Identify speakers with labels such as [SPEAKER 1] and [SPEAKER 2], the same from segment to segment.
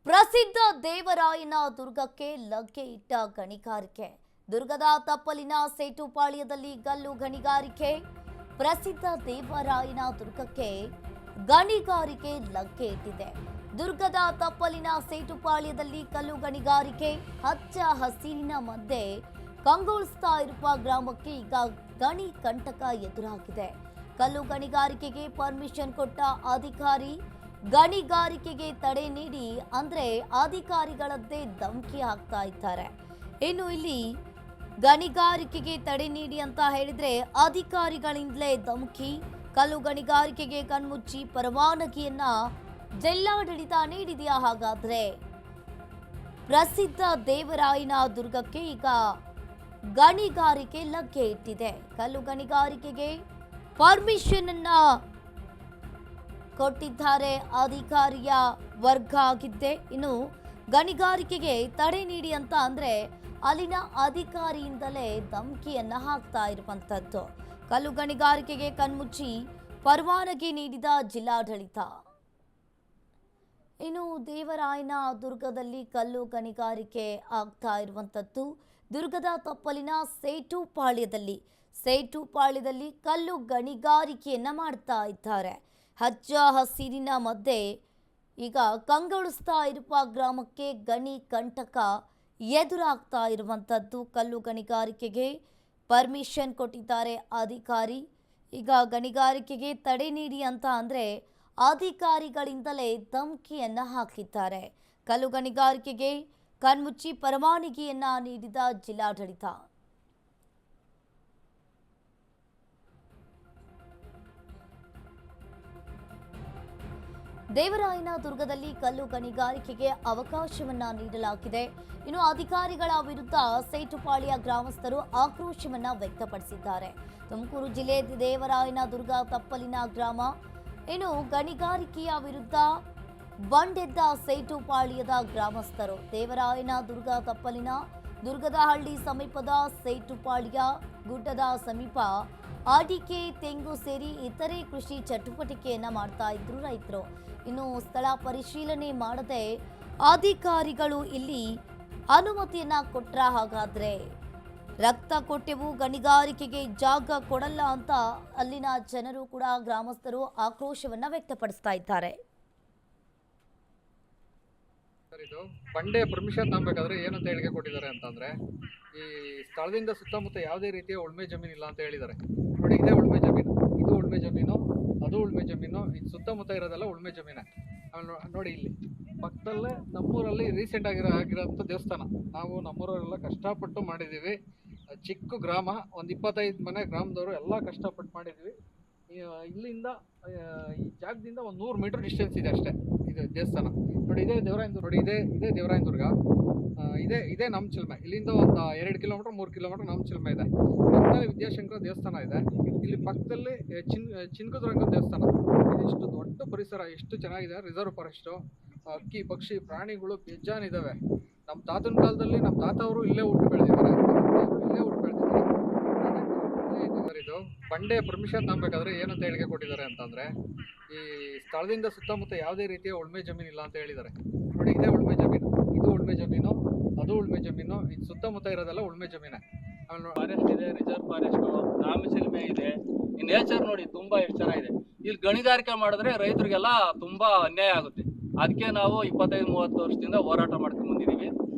[SPEAKER 1] ಪ್ರಸಿದ್ಧ ದೇವರಾಯನ ದುರ್ಗಕ್ಕೆ ಲಗ್ಗೆ ಇಟ್ಟ ಗಣಿಗಾರಿಕೆ. ದುರ್ಗದ ತಪ್ಪಲಿನ ಸೇಟುಪಾಳ್ಯದಲ್ಲಿ ಗಲ್ಲು ಗಣಿಗಾರಿಕೆ. ಪ್ರಸಿದ್ಧ ದೇವರಾಯನ ದುರ್ಗಕ್ಕೆ ಗಣಿಗಾರಿಕೆ ಲಗ್ಗೆ ಇಟ್ಟಿದೆ. ದುರ್ಗದ ತಪ್ಪಲಿನ ಸೇಟುಪಾಳ್ಯದಲ್ಲಿ ಕಲ್ಲು ಗಣಿಗಾರಿಕೆ. ಹಚ್ಚ ಹಸಿರಿನ ಮಧ್ಯೆ ಕಂಗೊಳಿಸ್ತಾ ಇರುವ ಗ್ರಾಮಕ್ಕೆ ಈಗ ಗಣಿ ಕಂಟಕ ಎದುರಾಗಿದೆ. ಕಲ್ಲು ಗಣಿಗಾರಿಕೆಗೆ ಪರ್ಮಿಷನ್ ಕೊಟ್ಟ ಅಧಿಕಾರಿ ಗಣಿಗಾರಿಕೆಗೆ ತಡೆ ನೀಡಿ ಅಂದ್ರೆ ಅಧಿಕಾರಿಗಳದ್ದೇ ಧಮಕಿ ಹಾಕ್ತಾ ಇದ್ದಾರೆ. ಇನ್ನು ಇಲ್ಲಿ ಗಣಿಗಾರಿಕೆಗೆ ತಡೆ ನೀಡಿ ಅಂತ ಹೇಳಿದ್ರೆ ಅಧಿಕಾರಿಗಳಿಂದಲೇ ಧಮಕಿ. ಕಲ್ಲು ಗಣಿಗಾರಿಕೆಗೆ ಕಣ್ಮುಚ್ಚಿ ಪರವಾನಗಿಯನ್ನ ಜಿಲ್ಲಾಡಳಿತ ನೀಡಿದೆಯಾ? ಹಾಗಾದ್ರೆ ಪ್ರಸಿದ್ಧ ದೇವರಾಯನ ದುರ್ಗಕ್ಕೆ ಈಗ ಗಣಿಗಾರಿಕೆ ಲಗ್ಗೆ ಇಟ್ಟಿದೆ. ಕಲ್ಲು ಗಣಿಗಾರಿಕೆಗೆ ಪರ್ಮಿಷನ್ ಅನ್ನ ಕೊಟ್ಟಿದ್ದಾರೆ ಅಧಿಕಾರಿಯ ವರ್ಗ ಆಗಿದ್ದೆ. ಇನ್ನು ಗಣಿಗಾರಿಕೆಗೆ ತಡೆ ನೀಡಿ ಅಂತ ಅಂದ್ರೆ ಅಲ್ಲಿನ ಅಧಿಕಾರಿಯಿಂದಲೇ ಧಮಕಿಯನ್ನ ಹಾಕ್ತಾ ಇರುವಂತದ್ದು. ಕಲ್ಲು ಗಣಿಗಾರಿಕೆಗೆ ಕಣ್ಮುಚ್ಚಿ ಪರವಾನಗಿ ನೀಡಿದ ಜಿಲ್ಲಾಡಳಿತ. ಇನ್ನು ದೇವರಾಯನ ದುರ್ಗದಲ್ಲಿ ಕಲ್ಲು ಗಣಿಗಾರಿಕೆ ಆಗ್ತಾ ಇರುವಂತದ್ದು. ದುರ್ಗದ ತಪ್ಪಲಿನ ಸೇಟುಪಾಳ್ಯದಲ್ಲಿ ಕಲ್ಲು ಗಣಿಗಾರಿಕೆಯನ್ನ ಮಾಡ್ತಾ ಇದ್ದಾರೆ. ಹಚ್ಚ ಹಸಿರಿನ ಮಧ್ಯೆ ಈಗ ಕಂಗೊಳಿಸ್ತಾ ಇರುವ ಗ್ರಾಮಕ್ಕೆ ಗಣಿ ಕಂಟಕ ಎದುರಾಗ್ತಾ ಇರುವಂಥದ್ದು. ಕಲ್ಲು ಗಣಿಗಾರಿಕೆಗೆ ಪರ್ಮಿಷನ್ ಕೊಟ್ಟಿದ್ದಾರೆ ಅಧಿಕಾರಿ. ಈಗ ಗಣಿಗಾರಿಕೆಗೆ ತಡೆ ನೀಡಿ ಅಂತ ಅಂದರೆ ಅಧಿಕಾರಿಗಳಿಂದಲೇ ಧಮಕಿಯನ್ನು ಹಾಕಿದ್ದಾರೆ. ಕಲ್ಲು ಗಣಿಗಾರಿಕೆಗೆ ಕಣ್ಮುಚ್ಚಿ ಪರವಾನಗಿಯನ್ನ ನೀಡಿದ ಜಿಲ್ಲಾಡಳಿತ. ದೇವರಾಯನ ದುರ್ಗದಲ್ಲಿ ಕಲ್ಲು ಗಣಿಗಾರಿಕೆಗೆ ಅವಕಾಶವನ್ನ ನೀಡಲಾಗಿದೆ. ಇನ್ನು ಅಧಿಕಾರಿಗಳ ವಿರುದ್ಧ ಸೇಟುಪಾಳ್ಯ ಗ್ರಾಮಸ್ಥರು ಆಕ್ರೋಶವನ್ನ ವ್ಯಕ್ತಪಡಿಸಿದ್ದಾರೆ. ತುಮಕೂರು ಜಿಲ್ಲೆ ದೇವರಾಯನ ದುರ್ಗ ತಪ್ಪಲಿನ ಗ್ರಾಮ. ಇನ್ನು ಗಣಿಗಾರಿಕೆಯ ವಿರುದ್ಧ ಬಂಡೆದ್ದ ಸೇಟುಪಾಳ್ಯದ ಗ್ರಾಮಸ್ಥರು. ದೇವರಾಯನ ದುರ್ಗ ತಪ್ಪಲಿನ ದುರ್ಗದಹಳ್ಳಿ ಸಮೀಪದ ಸೇಟುಪಾಳ್ಯ ಗುಡ್ಡದ ಸಮೀಪ ಅಡಿಕೆ, ತೆಂಗು ಸೇರಿ ಇತರೆ ಕೃಷಿ ಚಟುವಟಿಕೆಯನ್ನ ಮಾಡ್ತಾ ಇದ್ರು ರೈತರು. ಇನ್ನು ಸ್ಥಳ ಪರಿಶೀಲನೆ ಮಾಡದೆ ಅಧಿಕಾರಿಗಳು ಇಲ್ಲಿ ಅನುಮತಿಯನ್ನ ಕೊಟ್ರ? ಹಾಗಾದ್ರೆ ರಕ್ತ ಕೊಟ್ಟೆವು, ಗಣಿಗಾರಿಕೆಗೆ ಜಾಗ ಕೊಡಲ್ಲ ಅಂತ ಅಲ್ಲಿನ ಜನರು ಕೂಡ ಗ್ರಾಮಸ್ಥರು ಆಕ್ರೋಶವನ್ನ ವ್ಯಕ್ತಪಡಿಸ್ತಾ ಇದ್ದಾರೆ.
[SPEAKER 2] ಇದು ಬಂಡೆ ಪರ್ಮಿಷನ್ ತಗೊಬೇಕಾದ್ರೆ ಏನಂತ ಹೇಳಿಕೆ ಕೊಟ್ಟಿದ್ದಾರೆ ಅಂತಂದ್ರೆ, ಈ ಸ್ಥಳದಿಂದ ಸುತ್ತಮುತ್ತ ಯಾವುದೇ ರೀತಿಯ ಉಳ್ಮೆ ಜಮೀನು ಇಲ್ಲ ಅಂತ ಹೇಳಿದ್ದಾರೆ. ನೋಡಿ, ಇದೇ ಉಳ್ಮೆ ಜಮೀನು, ಇದು ಉಳ್ಮೆ ಜಮೀನು, ಅದು ಉಳ್ಮೆ ಜಮೀನು, ಇದು ಸುತ್ತಮುತ್ತ ಇರೋದೆಲ್ಲ ಉಳ್ಮೆ ಜಮೀನು. ನೋಡಿ, ಇಲ್ಲಿ ಪಕ್ಕದಲ್ಲೇ ನಮ್ಮೂರಲ್ಲಿ ರೀಸೆಂಟ್ ಆಗಿರೋಂಥ ದೇವಸ್ಥಾನ. ನಾವು ನಮ್ಮೂರವರೆಲ್ಲ ಕಷ್ಟಪಟ್ಟು ಮಾಡಿದ್ದೀವಿ. ಚಿಕ್ಕ ಗ್ರಾಮ, ಒಂದು 25 ಮನೆ ಗ್ರಾಮದವರು ಎಲ್ಲ ಕಷ್ಟಪಟ್ಟು ಮಾಡಿದ್ದೀವಿ. ಇಲ್ಲಿಂದ ಈ ಜಾಗದಿಂದ ಒಂದು 100 ಮೀಟರ್ ಡಿಸ್ಟೆನ್ಸ್ ಇದೆ ಅಷ್ಟೇ ಇದು ದೇವಸ್ಥಾನ. ನೋಡಿ, ಇದೇ ದೇವರಾಯನ ದುರ್ಗ, ನೋಡಿ ಇದೇ ದೇವರಾಯನ ದುರ್ಗ, ಇದೇ ನಮ್ಮ ಚಿಲ್ಮೆ. ಇಲ್ಲಿಂದ ಒಂದು 2 ಕಿಲೋಮೀಟರ್ 3 ಕಿಲೋಮೀಟರ್ ನಮ್ಮ ಚಿಲ್ಮೆ ಇದೆ. ಪಕ್ಕದಲ್ಲಿ ವಿದ್ಯಾಶಂಕರ ದೇವಸ್ಥಾನ ಇದೆ. ಇಲ್ಲಿ ಪಕ್ಕದಲ್ಲಿ ಚಿನ್ಕುದುರಂಗ ದೇವಸ್ಥಾನ. ಇಷ್ಟು ದೊಡ್ಡ ಪರಿಸರ, ಎಷ್ಟು ಚೆನ್ನಾಗಿದೆ. ರಿಸರ್ವ್ ಫಾರೆಸ್ಟು, ಅಕ್ಕಿ ಪಕ್ಷಿ ಪ್ರಾಣಿಗಳು ಬೇಜಾನಿದ್ದಾವೆ. ನಮ್ಮ ತಾತನ ಕಾಲದಲ್ಲಿ ನಮ್ಮ ತಾತ ಅವರು ಇಲ್ಲೇ ಹುಟ್ಟು ಬೆಳೆದಿದ್ದಾರೆ. ಇದು ಬಂಡೆ ಪರ್ಮಿಷನ್ ತಗೊಬೇಕಾದ್ರೆ ಏನಂತ ಹೇಳಿಕೆ ಕೊಟ್ಟಿದ್ದಾರೆ ಅಂತಂದ್ರೆ, ಈ ಸ್ಥಳದಿಂದ ಸುತ್ತಮುತ್ತ ಯಾವುದೇ ರೀತಿಯ ಉಳ್ಮೆ ಜಮೀನು ಇಲ್ಲ ಅಂತ ಹೇಳಿದ್ದಾರೆ. ನೋಡಿ, ಇದೇ ಉಳ್ಮೆ ಜಮೀನು, ಇದು ಉಳ್ಮೆ ಜಮೀನು, ಅದು ಉಳ್ಮೆ ಜಮೀನು, ಇದು ಸುತ್ತಮುತ್ತ ಇರೋದೆಲ್ಲ ಉಳ್ಮೆ ಜಮೀನು.
[SPEAKER 3] ಫಾರೆಸ್ಟ್ ಇದೆ, ರಿಸರ್ವ್ ಫಾರೆಸ್ಟ್, ನಾಮಚಿಲ್ಮೆ ಇದೆ. ಈ ನೇಚರ್ ನೋಡಿ ತುಂಬಾ ಎಷ್ಟು ಚೆನ್ನಾಗಿದೆ. ಇಲ್ಲಿ ಗಣಿಗಾರಿಕೆ ಮಾಡಿದ್ರೆ ರೈತರಿಗೆಲ್ಲ ತುಂಬಾ ಅನ್ಯಾಯ ಆಗುತ್ತೆ. ಅದಕ್ಕೆ ನಾವು 25-30 ವರ್ಷದಿಂದ ಹೋರಾಟ ಮಾಡ್ಕೊಂಡು ಬಂದಿದ್ದೀವಿ.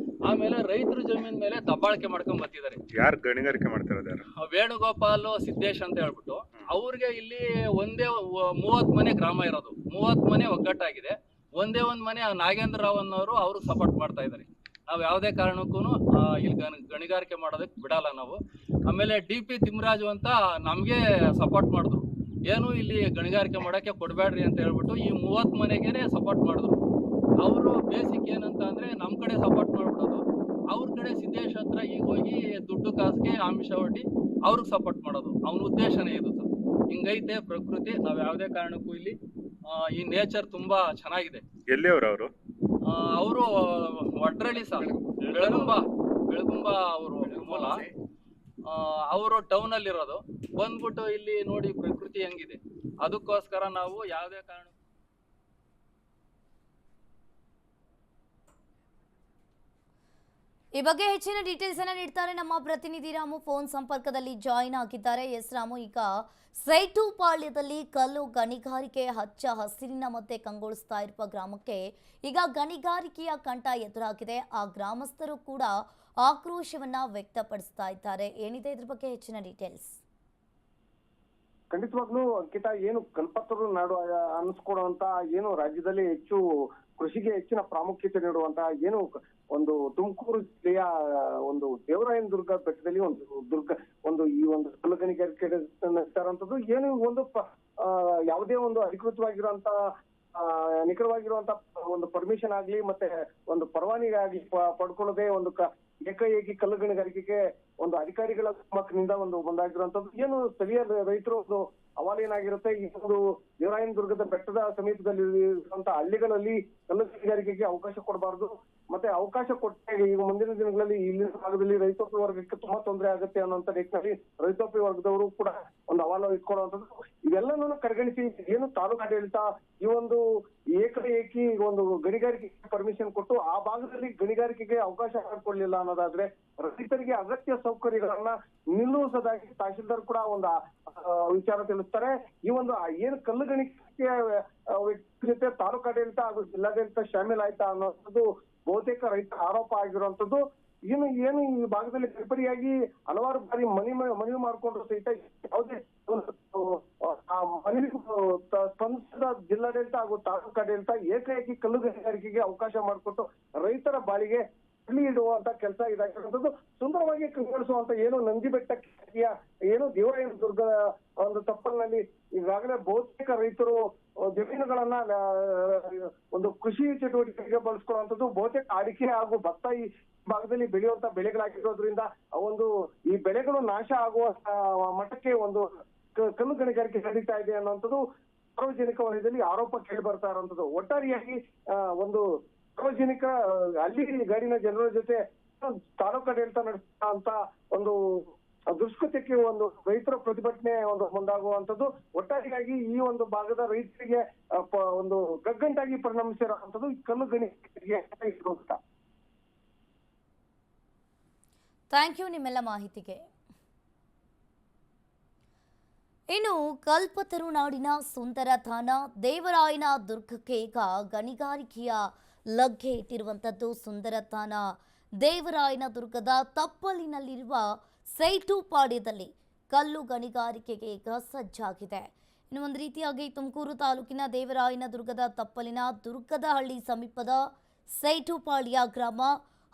[SPEAKER 3] ಆಮೇಲೆ ರೈತರ ಜಮೀನ್ ಮೇಲೆ ದಬ್ಬಾಳಿಕೆ ಮಾಡ್ಕೊಂಡ್ ಬರ್ತಿದ್ದಾರೆ.
[SPEAKER 4] ಯಾರು ಗಣಿಗಾರಿಕೆ ಮಾಡ್ತಿರೋದು?
[SPEAKER 3] ವೇಣುಗೋಪಾಲ್ ಸಿದ್ದೇಶ್ ಅಂತ ಹೇಳ್ಬಿಟ್ಟು ಅವ್ರಿಗೆ ಇಲ್ಲಿ ಒಂದೇ 30 ಮನೆ ಗ್ರಾಮ ಇರೋದು, 30 ಮನೆ ಒಗ್ಗಟ್ಟಾಗಿದೆ. ಒಂದೇ ಒಂದು ಮನೆ ನಾಗೇಂದ್ರ ರಾವ್ ಅನ್ನೋರು ಅವರು ಸಪೋರ್ಟ್ ಮಾಡ್ತಾ ಇದ್ದಾರೆ. ನಾವು ಯಾವುದೇ ಕಾರಣಕ್ಕೂ ಇಲ್ಲಿ ಗಣಿಗಾರಿಕೆ ಮಾಡೋದಕ್ಕೆ ಬಿಡಲ್ಲ ನಾವು. ಆಮೇಲೆ DP ತಿಮ್ಮರಾಜು ಅಂತ ನಮಗೆ ಸಪೋರ್ಟ್ ಮಾಡಿದ್ರು. ಏನು ಇಲ್ಲಿ ಗಣಿಗಾರಿಕೆ ಮಾಡೋಕ್ಕೆ ಕೊಡಬೇಡ್ರಿ ಅಂತ ಹೇಳ್ಬಿಟ್ಟು ಈ 30 ಮನೆಗೇನೆ ಸಪೋರ್ಟ್ ಮಾಡಿದ್ರು. ಅವರು ಬೇಸಿಕ್ ಏನಂತ ಅಂದ್ರೆ ನಮ್ಮ ಕಡೆ ಸಪೋರ್ಟ್ ಮಾಡ್ಬಿಡೋದು, ಅವ್ರ ಕಡೆ ಸಿದ್ದೇಶ್ ಹತ್ರ ಈಗ ಹೋಗಿ ದುಡ್ಡು ಕಾಸಿಗೆ ಆಮಿಷ ಒಡ್ಡಿ ಅವ್ರಿಗೆ ಸಪೋರ್ಟ್ ಮಾಡೋದು. ಅವನ ಉದ್ದೇಶನೇ ಇದು ಸರ್. ಹಿಂಗೈತೆ ಪ್ರಕೃತಿ. ನಾವು ಯಾವುದೇ ಕಾರಣಕ್ಕೂ ಇಲ್ಲಿ ಈ ನೇಚರ್ ತುಂಬಾ ಚೆನ್ನಾಗಿದೆ.
[SPEAKER 4] ಎಲ್ಲಿ ಅವರು?
[SPEAKER 3] ಅವರು ವಡ್ರಳ್ಳಿ ಸರ್, ಬೆಳಗುಂಬ ಅವರು ಮೂಲ. ಅವರು ಟೌನ್ ಅಲ್ಲಿ ಇರೋದು. ಬಂದ್ಬಿಟ್ಟು ಇಲ್ಲಿ ನೋಡಿ ಪ್ರಕೃತಿ ಹೆಂಗಿದೆ. ಅದಕ್ಕೋಸ್ಕರ ನಾವು ಯಾವುದೇ ಕಾರಣ
[SPEAKER 1] ಈ ಬಗ್ಗೆ ಹೆಚ್ಚಿನ ಡೀಟೇಲ್ಸ್ ಅನ್ನ ನೀಡ್ತಾರೆ ನಮ್ಮ ಪ್ರತಿನಿಧಿ ರಾಮು ಫೋನ್ ಸಂಪರ್ಕದಲ್ಲಿ ಜಾಯಿನ್ ಆಗಿದ್ದಾರೆ. ಎಸ್ ರಾಮು, ಈಗ ಸೈಟುಪಾಳ್ಯದಲ್ಲಿ ಕಲ್ಲು ಗಣಿಗಾರಿಕೆ ಹಚ್ಚ ಹಸಿರಿನ ಮತ್ತೆ ಕಂಗೊಳಿಸ್ತಾ ಇರುವ ಗ್ರಾಮಕ್ಕೆ ಈಗ ಗಣಿಗಾರಿಕೆಯ ಕಂಟ ಎದುರಾಗಿದೆ. ಆ ಗ್ರಾಮಸ್ಥರು ಕೂಡ ಆಕ್ರೋಶವನ್ನ ವ್ಯಕ್ತಪಡಿಸ್ತಾ ಇದ್ದಾರೆ. ಏನಿದೆ ಇದ್ರ ಬಗ್ಗೆ ಹೆಚ್ಚಿನ ಡೀಟೇಲ್ಸ್?
[SPEAKER 5] ಖಂಡಿತವಾಗ್ಲೂ ಅಂಕಿತ, ಏನು ಕಲ್ಪತರು ನಾಡು ಅನ್ನಿಸ್ಕೊಡುವಂತ, ಏನು ರಾಜ್ಯದಲ್ಲಿ ಹೆಚ್ಚು ಕೃಷಿಗೆ ಹೆಚ್ಚಿನ ಪ್ರಾಮುಖ್ಯತೆ ನೀಡುವಂತ, ಏನು ಒಂದು ತುಮಕೂರು ಜಿಲ್ಲೆಯ ಒಂದು ದೇವರಾಯನದುರ್ಗ ಬೆಟ್ಟದಲ್ಲಿ ಒಂದು ಈ ಒಂದು ಕಲ್ಲು ಗಣಿಗಾರಿಕೆ ನಡೆಸ್ತಾರಂತದ್ದು, ಏನು ಒಂದು ಯಾವುದೇ ಒಂದು ಅಧಿಕೃತವಾಗಿರುವಂತ ನಿಖರವಾಗಿರುವಂತ ಒಂದು ಪರ್ಮಿಷನ್ ಆಗ್ಲಿ ಮತ್ತೆ ಒಂದು ಪರವಾನಗಿ ಆಗ್ಲಿ ಪಡ್ಕೊಳ್ಳದೆ ಒಂದು ಏಕಾಏಕಿ ಕಲ್ಲು ಗಣಿಗಾರಿಕೆಗೆ ಒಂದು ಅಧಿಕಾರಿಗಳ ಮಕ್ಕಳಿಂದ ಒಂದು ಬಂದಾಗಿರುವಂತದ್ದು, ಏನು ಸ್ಥಳೀಯ ರೈತರು ಒಂದು ಅವಾಲೇನಾಗಿರುತ್ತೆ, ಈ ಒಂದು ದೇವರಾಯನದುರ್ಗದ ಬೆಟ್ಟದ ಸಮೀಪದಲ್ಲಿ ಇರುವಂತ ಹಳ್ಳಿಗಳಲ್ಲಿ ಕಲ್ಲು ಗಣಿಗಾರಿಕೆಗೆ ಅವಕಾಶ ಕೊಡಬಾರ್ದು. ಮತ್ತೆ ಅವಕಾಶ ಕೊಟ್ಟರೆ ಈಗ ಮುಂದಿನ ದಿನಗಳಲ್ಲಿ ಇಲ್ಲಿನ ಭಾಗದಲ್ಲಿ ರೈತಾಪಿ ವರ್ಗಕ್ಕೆ ತುಂಬಾ ತೊಂದರೆ ಆಗುತ್ತೆ ಅನ್ನೋಂಥ ನಿಟ್ಟಿನಲ್ಲಿ ರೈತಾಪಿ ವರ್ಗದವರು ಕೂಡ ಒಂದು ಅಹವಾಲು ಇಟ್ಕೊಳ್ಳುವಂಥದ್ದು, ಇವೆಲ್ಲನೂ ಕಡೆಗಣಿಸಿ ಏನು ತಾಲೂಕು ಆಡಳಿತ ಈ ಒಂದು ಏಕಾಏಕಿ ಒಂದು ಗಣಿಗಾರಿಕೆ ಪರ್ಮಿಷನ್ ಕೊಟ್ಟು ಆ ಭಾಗದಲ್ಲಿ ಗಣಿಗಾರಿಕೆಗೆ ಅವಕಾಶ ಮಾಡಿಕೊಡ್ಲಿಲ್ಲ ಅನ್ನೋದಾದ್ರೆ ರೈತರಿಗೆ ಅಗತ್ಯ ಸೌಕರ್ಯಗಳನ್ನ ನಿಲ್ಲಿಸೋದಾಗಿ ತಹಶೀಲ್ದಾರ್ ಕೂಡ ಒಂದು ವಿಚಾರ ತಿಳಿಸ್ತಾರೆ. ಈ ಒಂದು ಏನು ಕಲ್ಲು ಗಣಿಕೆ ವ್ಯಕ್ತಿ ಜೊತೆ ತಾಲೂಕು ಆಡಳಿತ ಹಾಗೂ ಜಿಲ್ಲಾಡಳಿತ ಶಾಮೀಲಾಯ್ತಾ ಅನ್ನೋದು ಬಹುತೇಕ ರೈತರ ಆರೋಪ ಆಗಿರುವಂತದ್ದು. ಏನು ಈ ಭಾಗದಲ್ಲಿ ಪರಿಪರಿಯಾಗಿ ಹಲವಾರು ಬಾರಿ ಮನವಿ ಮಾಡಿಕೊಂಡ್ರು ಸಹಿತ ಯಾವುದೇ ಮನವಿ ಸ್ಪಂದಿಸಿದ ಜಿಲ್ಲಾಡಳಿತ ಹಾಗೂ ತಾಲೂಕು ಆಡಳಿತ ಏಕಾಏಕಿ ಕಲ್ಲು ಗಣಿಗಾರಿಕೆಗೆ ಅವಕಾಶ ಮಾಡಿಕೊಟ್ಟು ರೈತರ ಬಾಳಿಗೆ ಹಳ್ಳಿ ಇಡುವಂತ ಕೆಲಸ ಇದಾಗಿರುವಂತದ್ದು. ಸುಂದರವಾಗಿ ಕಂಗೊಳಿಸುವಂತ ಏನು ನಂದಿ ಬೆಟ್ಟಕ್ಕೆ ಏನು ದೇವರಾಯನದುರ್ಗ ಒಂದು ತಪ್ಪಲಿನಲ್ಲಿ ಈಗಾಗಲೇ ಬಹುತೇಕ ರೈತರು ಜಮೀನುಗಳನ್ನ ಒಂದು ಕೃಷಿ ಚಟುವಟಿಕೆಗೆ ಬಳಸ್ಕೊಳ್ಳುವಂಥದ್ದು, ಬಹುತೇಕ ಅಡಿಕೆ ಹಾಗೂ ಭತ್ತ ಈ ಭಾಗದಲ್ಲಿ ಬೆಳೆಯುವಂತ ಬೆಳೆಗಳಾಗಿರೋದ್ರಿಂದ ಒಂದು ಈ ಬೆಳೆಗಳು ನಾಶ ಆಗುವ ಮಟ್ಟಕ್ಕೆ ಒಂದು ಕಲ್ಲು ಗಣಿಗಾರಿಕೆ ನಡೀತಾ ಇದೆ ಅನ್ನುವಂಥದ್ದು ಸಾರ್ವಜನಿಕ ವಲಯದಲ್ಲಿ ಆರೋಪ ಕೇಳಿ ಬರ್ತಾ ಇರುವಂತದ್ದು. ಒಟ್ಟಾರೆಯಾಗಿ ಒಂದು ಸಾರ್ವಜನಿಕ ಹಳ್ಳಿ ಗಾಡಿನ ಜನರ ಜೊತೆ ತಾಲೂಕು ಆಡಳಿತ ನಡೆಸ್ತಾ ಅಂತ ಒಂದು ದುಷ್ಕೃತ್ಯಕ್ಕೆ ಒಂದು ರೈತರ ಪ್ರತಿಭಟನೆ ಒಂದು ಮುಂದಾಗುವಂತದ್ದು, ಒಟ್ಟಾರೆಯಾಗಿ ಈ ಒಂದು ಭಾಗದ ರೈತರಿಗೆ ಒಂದು ಗಗ್ಗಂಟಾಗಿ ಪರಿಣಮಿಸಿರುವಂತದ್ದು ಕಲ್ಲು ಗಣಿಗಾರಿಕೆ.
[SPEAKER 1] ಥ್ಯಾಂಕ್ ಯು ನಿಮ್ಮೆಲ್ಲ ಮಾಹಿತಿಗೆ. ಇನ್ನು ಕಲ್ಪತರುನಾಡಿನ ಸುಂದರ ತಾಣ ದೇವರಾಯನ ದುರ್ಗಕ್ಕೆ ಈಗ ಗಣಿಗಾರಿಕೆಯ ಲಗ್ಗೆ ಇಟ್ಟಿರುವಂಥದ್ದು. ಸುಂದರ ತಾಣ ದೇವರಾಯನ ದುರ್ಗದ ತಪ್ಪಲಿನಲ್ಲಿರುವ ಸೈಟುಪಾಳ್ಯದಲ್ಲಿ ಕಲ್ಲು ಗಣಿಗಾರಿಕೆಗೆ ಈಗ ಸಜ್ಜಾಗಿದೆ. ಇನ್ನು ಒಂದು ರೀತಿಯಾಗಿ ತುಮಕೂರು ತಾಲೂಕಿನ ದೇವರಾಯನ ದುರ್ಗದ ತಪ್ಪಲಿನ ದುರ್ಗದಹಳ್ಳಿ ಸಮೀಪದ ಸೈಟುಪಾಳ್ಯ ಗ್ರಾಮ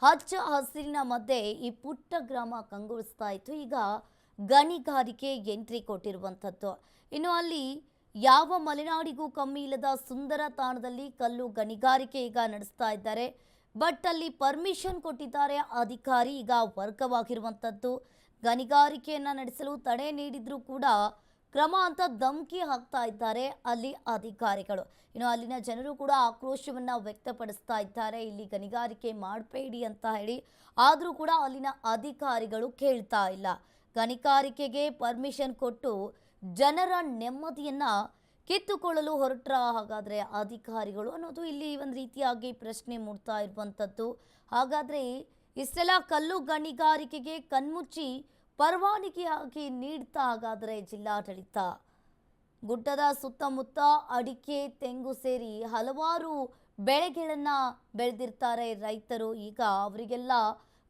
[SPEAKER 1] ಹಚ್ಚ ಹಸಿರಿನ ಮಧ್ಯೆ ಈ ಪುಟ್ಟ ಗ್ರಾಮ ಕಂಗೊಳಿಸ್ತಾ ಇತ್ತು. ಈಗ ಗಣಿಗಾರಿಕೆ ಎಂಟ್ರಿ ಕೊಟ್ಟಿರುವಂಥದ್ದು. ಇನ್ನು ಅಲ್ಲಿ ಯಾವ ಮಲೆನಾಡಿಗೂ ಕಮ್ಮಿ ಇಲ್ಲದ ಸುಂದರ ತಾಣದಲ್ಲಿ ಕಲ್ಲು ಗಣಿಗಾರಿಕೆ ಈಗ ನಡೆಸ್ತಾ ಇದ್ದಾರೆ. ಬಟ್ ಅಲ್ಲಿ ಪರ್ಮಿಷನ್ ಕೊಟ್ಟಿದ್ದಾರೆ ಅಧಿಕಾರಿ, ಈಗ ವರ್ಗವಾಗಿರುವಂಥದ್ದು. ಗಣಿಗಾರಿಕೆಯನ್ನು ನಡೆಸಲು ತಡೆ ನೀಡಿದ್ರೂ ಕೂಡ ಕ್ರಮ ಅಂತ ಧಮಕಿ ಹಾಕ್ತಾ ಇದ್ದಾರೆ ಅಲ್ಲಿ ಅಧಿಕಾರಿಗಳು. ಇನ್ನು ಅಲ್ಲಿನ ಜನರು ಕೂಡ ಆಕ್ರೋಶವನ್ನು ವ್ಯಕ್ತಪಡಿಸ್ತಾ ಇದ್ದಾರೆ, ಇಲ್ಲಿ ಗಣಿಗಾರಿಕೆ ಮಾಡಬೇಡಿ ಅಂತ ಹೇಳಿ. ಆದರೂ ಕೂಡ ಅಲ್ಲಿನ ಅಧಿಕಾರಿಗಳು ಕೇಳ್ತಾ ಇಲ್ಲ. ಗಣಿಗಾರಿಕೆಗೆ ಪರ್ಮಿಷನ್ ಕೊಟ್ಟು ಜನರ ನೆಮ್ಮದಿಯನ್ನು ಕಿತ್ತುಕೊಳ್ಳಲು ಹೊರಟ್ರ ಹಾಗಾದರೆ ಅಧಿಕಾರಿಗಳು ಅನ್ನೋದು ಇಲ್ಲಿ ಒಂದು ರೀತಿಯಾಗಿ ಪ್ರಶ್ನೆ ಮೂಡ್ತಾ ಇರುವಂಥದ್ದು. ಹಾಗಾದರೆ ಇಷ್ಟೆಲ್ಲ ಕಲ್ಲು ಗಣಿಗಾರಿಕೆಗೆ ಕಣ್ಮುಚ್ಚಿ ಪರವಾನಗಿಯಾಗಿ ನೀಡ್ತಾ ಹಾಗಾದರೆ ಜಿಲ್ಲಾಡಳಿತ? ಗುಡ್ಡದ ಸುತ್ತಮುತ್ತ ಅಡಿಕೆ, ತೆಂಗು ಸೇರಿ ಹಲವಾರು ಬೆಳೆಗಳನ್ನು ಬೆಳೆದಿರ್ತಾರೆ ರೈತರು. ಈಗ ಅವರಿಗೆಲ್ಲ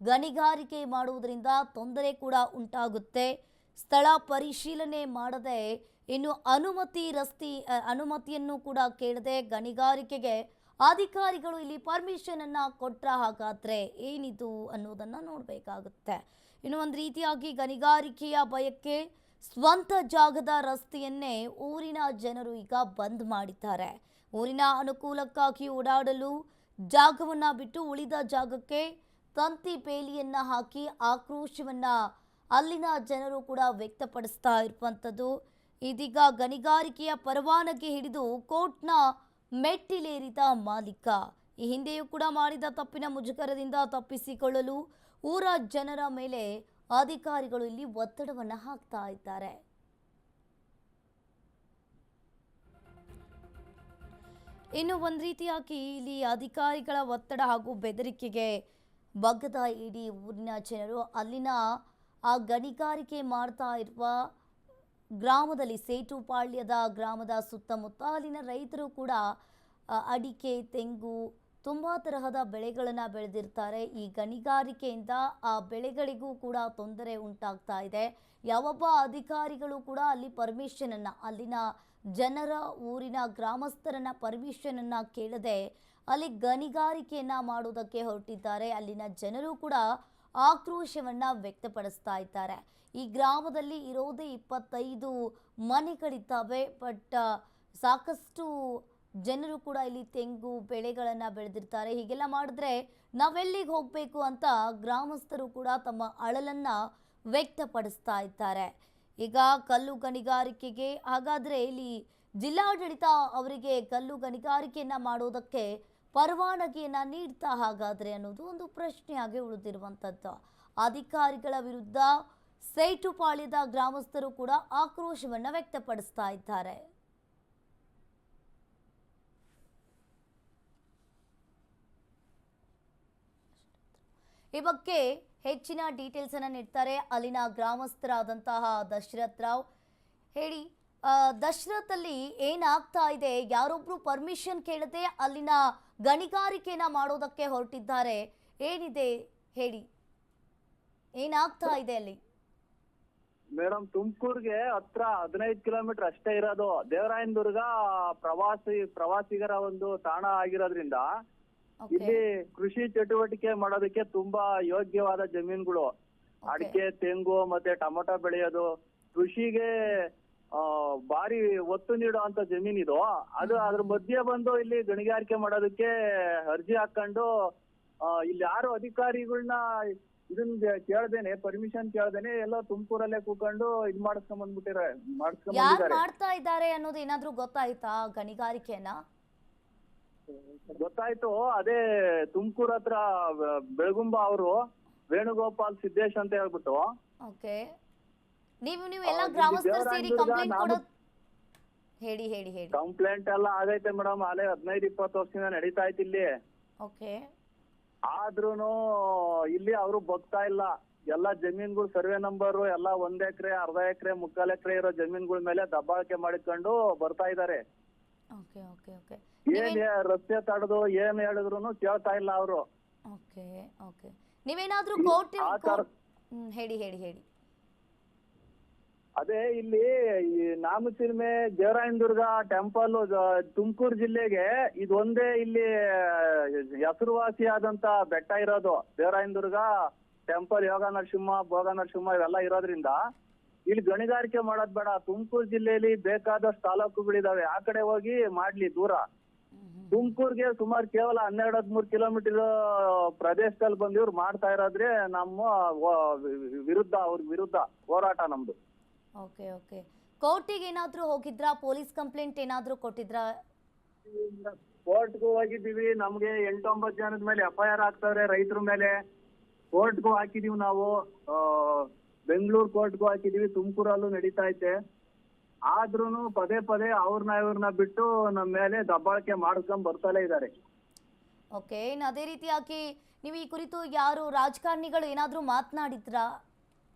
[SPEAKER 1] ಗಣಿಗಾರಿಕೆ ಮಾಡುವುದರಿಂದ ತೊಂದರೆ ಕೂಡ ಉಂಟಾಗುತ್ತೆ. ಸ್ಥಳ ಪರಿಶೀಲನೆ ಮಾಡದೆ ಇನ್ನು ಅನುಮತಿಯನ್ನು ಕೂಡ ಕೇಳದೆ ಗಣಿಗಾರಿಕೆಗೆ ಅಧಿಕಾರಿಗಳು ಇಲ್ಲಿ ಪರ್ಮಿಷನ್ ಅನ್ನ ಕೊಟ್ರ ಹಾಗಾದ್ರೆ ಏನಿದು ಅನ್ನೋದನ್ನ ನೋಡಬೇಕಾಗುತ್ತೆ. ಇನ್ನು ಒಂದು ರೀತಿಯಾಗಿ ಗಣಿಗಾರಿಕೆಯ ಭಯಕ್ಕೆ ಸ್ವಂತ ಜಾಗದ ರಸ್ತೆಯನ್ನೇ ಊರಿನ ಜನರು ಈಗ ಬಂದ್ ಮಾಡಿದ್ದಾರೆ. ಊರಿನ ಅನುಕೂಲಕ್ಕಾಗಿ ಓಡಾಡಲು ಜಾಗವನ್ನ ಬಿಟ್ಟು ಉಳಿದ ಜಾಗಕ್ಕೆ ತಂತಿ ಬೇಲಿಯನ್ನ ಹಾಕಿ ಆಕ್ರೋಶವನ್ನ ಅಲ್ಲಿನ ಜನರು ಕೂಡ ವ್ಯಕ್ತಪಡಿಸ್ತಾ ಇರುವಂಥದ್ದು. ಇದೀಗ ಗಣಿಗಾರಿಕೆಯ ಪರವಾನಗಿ ಹಿಡಿದು ಕೋರ್ಟ್ನ ಮೆಟ್ಟಿಲೇರಿದ ಮಾಲೀಕ ಈ ಹಿಂದೆಯೂ ಕೂಡ ಮಾಡಿದ ತಪ್ಪಿನ ಮುಜುಗರದಿಂದ ತಪ್ಪಿಸಿಕೊಳ್ಳಲು ಊರ ಜನರ ಮೇಲೆ ಅಧಿಕಾರಿಗಳು ಇಲ್ಲಿ ಒತ್ತಡವನ್ನು ಹಾಕ್ತಾ ಇದ್ದಾರೆ. ಇನ್ನು ಒಂದು ರೀತಿಯಾಗಿ ಇಲ್ಲಿ ಅಧಿಕಾರಿಗಳ ಒತ್ತಡ ಹಾಗೂ ಬೆದರಿಕೆಗೆ ಬಗ್ಗದ ಇಡೀ ಊರಿನ ಜನರು ಅಲ್ಲಿನ ಆ ಗಣಿಗಾರಿಕೆ ಮಾಡ್ತಾ ಇರುವ ಗ್ರಾಮದಲ್ಲಿ ಸೇಟುಪಾಳ್ಯದ ಗ್ರಾಮದ ಸುತ್ತಮುತ್ತ ಅಲ್ಲಿನ ರೈತರು ಕೂಡ ಅಡಿಕೆ ತೆಂಗು ತುಂಬ ತರಹದ ಬೆಳೆಗಳನ್ನು ಬೆಳೆದಿರ್ತಾರೆ. ಈ ಗಣಿಗಾರಿಕೆಯಿಂದ ಆ ಬೆಳೆಗಳಿಗೂ ಕೂಡ ತೊಂದರೆ ಉಂಟಾಗ್ತಾ ಇದೆ. ಯಾವೊಬ್ಬ ಅಧಿಕಾರಿಗಳು ಕೂಡ ಅಲ್ಲಿ ಪರ್ಮಿಷನನ್ನು, ಅಲ್ಲಿನ ಜನರ ಊರಿನ ಗ್ರಾಮಸ್ಥರನ್ನ ಪರ್ಮಿಷನನ್ನು ಕೇಳದೆ ಅಲ್ಲಿ ಗಣಿಗಾರಿಕೆಯನ್ನು ಮಾಡೋದಕ್ಕೆ ಹೊರಟಿದ್ದಾರೆ. ಅಲ್ಲಿನ ಜನರು ಕೂಡ ಆಕ್ರೋಶವನ್ನು ವ್ಯಕ್ತಪಡಿಸ್ತಾ ಇದ್ದಾರೆ. ಈ ಗ್ರಾಮದಲ್ಲಿ ಇರೋದೇ 25 ಮನೆಗಳಿದ್ದಾವೆ. ಬಟ್ ಸಾಕಷ್ಟು ಜನರು ಕೂಡ ಇಲ್ಲಿ ತೆಂಗು ಬೆಳೆಗಳನ್ನು ಬೆಳೆದಿರ್ತಾರೆ. ಹೀಗೆಲ್ಲ ಮಾಡಿದ್ರೆ ನಾವೆಲ್ಲಿಗೆ ಹೋಗಬೇಕು ಅಂತ ಗ್ರಾಮಸ್ಥರು ಕೂಡ ತಮ್ಮ ಅಳಲನ್ನು ವ್ಯಕ್ತಪಡಿಸ್ತಾ ಇದ್ದಾರೆ. ಈಗ ಕಲ್ಲು ಗಣಿಗಾರಿಕೆಗೆ ಹಾಗಾದರೆ ಇಲ್ಲಿ ಜಿಲ್ಲಾಡಳಿತ ಅವರಿಗೆ ಕಲ್ಲು ಗಣಿಗಾರಿಕೆಯನ್ನು ಮಾಡೋದಕ್ಕೆ ಪರವಾನಗಿಯನ್ನು ನೀಡ್ತಾ ಹಾಗಾದರೆ ಅನ್ನೋದು ಒಂದು ಪ್ರಶ್ನೆಯಾಗಿ ಉಳಿದಿರುವಂಥದ್ದು. ಅಧಿಕಾರಿಗಳ ವಿರುದ್ಧ ಸೇಟುಪಾಳ್ಯದ ಗ್ರಾಮಸ್ಥರು ಕೂಡ ಆಕ್ರೋಶವನ್ನು ವ್ಯಕ್ತಪಡಿಸ್ತಾ ಇದ್ದಾರೆ. ಈ ಬಗ್ಗೆ ಹೆಚ್ಚಿನ ಡೀಟೇಲ್ಸ್ ಅನ್ನು ನೀಡ್ತಾರೆ ಅಲ್ಲಿನ ಗ್ರಾಮಸ್ಥರಾದಂತಹ ದಶರಥ್ ರಾವ್. ಹೇಳಿ ದಶರಥ್, ಅಲ್ಲಿ ಏನಾಗ್ತಾ ಇದೆ? ಯಾರೊಬ್ರು ಪರ್ಮಿಷನ್ ಕೇಳದೆ ಅಲ್ಲಿನ ಗಣಿಗಾರಿಕೆನ ಮಾಡೋದಕ್ಕೆ ಹೊರಟಿದ್ದಾರೆ, ಏನಿದೆ ಹೇಳಿ, ಏನಾಗ್ತಾ ಇದೆ ಅಲ್ಲಿ?
[SPEAKER 6] ಮೇಡಮ್, ತುಮಕೂರ್ಗೆ ಹತ್ರ 15 ಕಿಲೋಮೀಟರ್ ಅಷ್ಟೇ ಇರೋದು. ದೇವರಾಯನದುರ್ಗ ಪ್ರವಾಸಿಗರ ಒಂದು ತಾಣ ಆಗಿರೋದ್ರಿಂದ ಇಲ್ಲಿ ಕೃಷಿ ಚಟುವಟಿಕೆ ಮಾಡೋದಕ್ಕೆ ತುಂಬಾ ಯೋಗ್ಯವಾದ ಜಮೀನುಗಳು. ಅಡಿಕೆ, ತೆಂಗು ಮತ್ತೆ ಟೊಮೊಟೊ ಬೆಳೆಯೋದು, ಕೃಷಿಗೆ ಭಾರಿ ಒತ್ತು ನೀಡುವಂತ ಜಮೀನಿದು. ಅದು ಅದ್ರ ಮಧ್ಯೆ ಬಂದು ಇಲ್ಲಿ ಗಣಿಗಾರಿಕೆ ಮಾಡೋದಕ್ಕೆ ಅರ್ಜಿ ಹಾಕೊಂಡು ಇಲ್ಲಿ ಯಾರು ಅಧಿಕಾರಿಗಳನ್ನ ಇದನ್ನ ಕೇಳ್ದೇನೆ, ಪರ್ಮಿಷನ್ ಕೇಳ್ದೇನೆ ಎಲ್ಲ ತುಮಕೂರಲ್ಲೇ ಕೂತ್ಕೊಂಡು ಇದ್ ಮಾಡಿಸ್ಕೊಂಡ್
[SPEAKER 1] ಯಾರು ಮಾಡ್ತಾ ಇದ್ದಾರೆ ಅನ್ನೋದು ಏನಾದ್ರೂ ಗೊತ್ತಾಯ್ತಾ ಗಣಿಗಾರಿಕೆನ?
[SPEAKER 6] ಗೊತ್ತಾಯ್ತು. ಅದೇ ತುಮಕೂರ್ ಹತ್ರ ಬೆಳಗುಂಬ ಅವರು ವೇಣುಗೋಪಾಲ್ ಸಿದ್ದೇಶ್ ಅಂತ ಹೇಳ್ಬಿಟ್ಟು.
[SPEAKER 1] ಓಕೆ, ನೀವು ಎಲ್ಲ ಗ್ರಾಮಸ್ಥರು ಸೇರಿ ಕಂಪ್ಲೇಂಟ್ ಕೊಡೋದು? ಹೇಳಿ ಹೇಳಿ ಹೇಳಿ.
[SPEAKER 6] ಕಂಪ್ಲೇಂಟ್ ಎಲ್ಲ ಆಗೈತೆ ಮೇಡಮ್, ಅಲ್ಲೇ 15-20 ವರ್ಷದಿಂದ ನಡೀತಾ ಐತಿ ಇಲ್ಲಿ.
[SPEAKER 1] ಓಕೆ,
[SPEAKER 6] ಆದ್ರೂನು ಇಲ್ಲಿ ಅವರು ಬಗ್ತಾ ಇಲ್ಲ. ಎಲ್ಲ ಜಮೀನ್ಗಳು ಸರ್ವೆ ನಂಬರ್ ಎಲ್ಲ 1 ಎಕರೆ, ಅರ್ಧ ಎಕರೆ, 3/4 ಎಕರೆ ಇರೋ ಜಮೀನ್ಗಳ ಮೇಲೆ ದಬ್ಬಾಳಿಕೆ ಮಾಡಿಕೊಂಡು ಬರ್ತಾ ಇದಾರೆ.
[SPEAKER 1] Okay okay okay.
[SPEAKER 6] ಏನ್ ರಸ್ತೆ ತಡೆದು ಏನ್ ಹೇಳಿದ್ರು ಕೇಳ್ತಾ ಇಲ್ಲ ಅವರು.
[SPEAKER 1] Okay okay. ನೀವೇನಾದ್ರೂ ಕೋರ್ಟ್ ಹೇಳಿ ಹೇಳಿ ಹೇಳಿ.
[SPEAKER 6] ಅದೇ ಇಲ್ಲಿ ಈ ನಾಮಚಿಲ್ಮೆ ದೇವರಾಯನದುರ್ಗ ಟೆಂಪಲ್ ತುಮಕೂರು ಜಿಲ್ಲೆಗೆ ಇದೊಂದೇ ಇಲ್ಲಿ ಹೆಸರುವಾಸಿಯಾದಂತ ಬೆಟ್ಟ ಇರೋದು. ದೇವರಾಯನದುರ್ಗ ಟೆಂಪಲ್, ಯೋಗ ನರಸಿಂಹ, ಭೋಗ ನರಸಿಂಹ ಇವೆಲ್ಲ ಇರೋದ್ರಿಂದ ಇಲ್ಲಿ ಗಣಿಗಾರಿಕೆ ಮಾಡೋದ್ ಬೇಡ. ತುಮಕೂರು ಜಿಲ್ಲೆಯಲ್ಲಿ ಬೇಕಾದಷ್ಟು ತಾಲೂಕುಗಳಿದಾವೆ, ಆ ಕಡೆ ಹೋಗಿ ಮಾಡ್ಲಿ ದೂರ. ತುಮಕೂರ್ಗೆ ಸುಮಾರು ಕೇವಲ 12-13 ಕಿಲೋಮೀಟರ್ ಪ್ರದೇಶದಲ್ಲಿ ಬಂದು ಇವ್ರು ಮಾಡ್ತಾ ಇರೋದ್ರೆ ನಮ್ಮ ವಿರುದ್ಧ, ಅವ್ರ ವಿರುದ್ಧ ಹೋರಾಟ ನಮ್ದು.
[SPEAKER 1] Okay okay. ಕೋರ್ಟಿಗೆ ಏನಾದ್ರೂ ಹೋಗಿದ್ರಾ? ಪೊಲೀಸ್ ಕಂಪ್ಲೇಂಟ್ ಏನಾದ್ರೂ ಕೊಟ್ಟಿದ್ರಾ?
[SPEAKER 6] ಕೋರ್ಟ್ಗೂ ಹೋಗಿದ್ದೀವಿ. ನಮ್ಗೆ 8-9 ಜನದ ಮೇಲೆ FIR ಆಗ್ತಾರೆ ರೈತರ ಮೇಲೆ. ಕೋರ್ಟ್ಗೂ ಹಾಕಿದೀವಿ ನಾವು, ಬೆಂಗಳೂರು ಕೋರ್ಟ್ಗೂ ಹಾಕಿದೀವಿ, ತುಮಕೂರಲ್ಲೂ ನಡೀತಾ ಐತೆ. ಆದ್ರೂನು ಪದೇ ಪದೇ ಇವ್ರನ್ನ ಬಿಟ್ಟು ನಮ್ಮ ಮೇಲೆ ದಬ್ಬಾಳಿಕೆ ಮಾಡ್ಕೊಂಡ್ ಬರ್ತಾನೆ ಇದ್ದಾರೆ.
[SPEAKER 1] ಓಕೆ, ಇನ್ನು ಅದೇ ರೀತಿಯಾಗಿ ನೀವು ಈ ಕುರಿತು ಯಾರು ರಾಜಕಾರಣಿಗಳು ಏನಾದ್ರೂ ಮಾತನಾಡಿದ್ರಾ?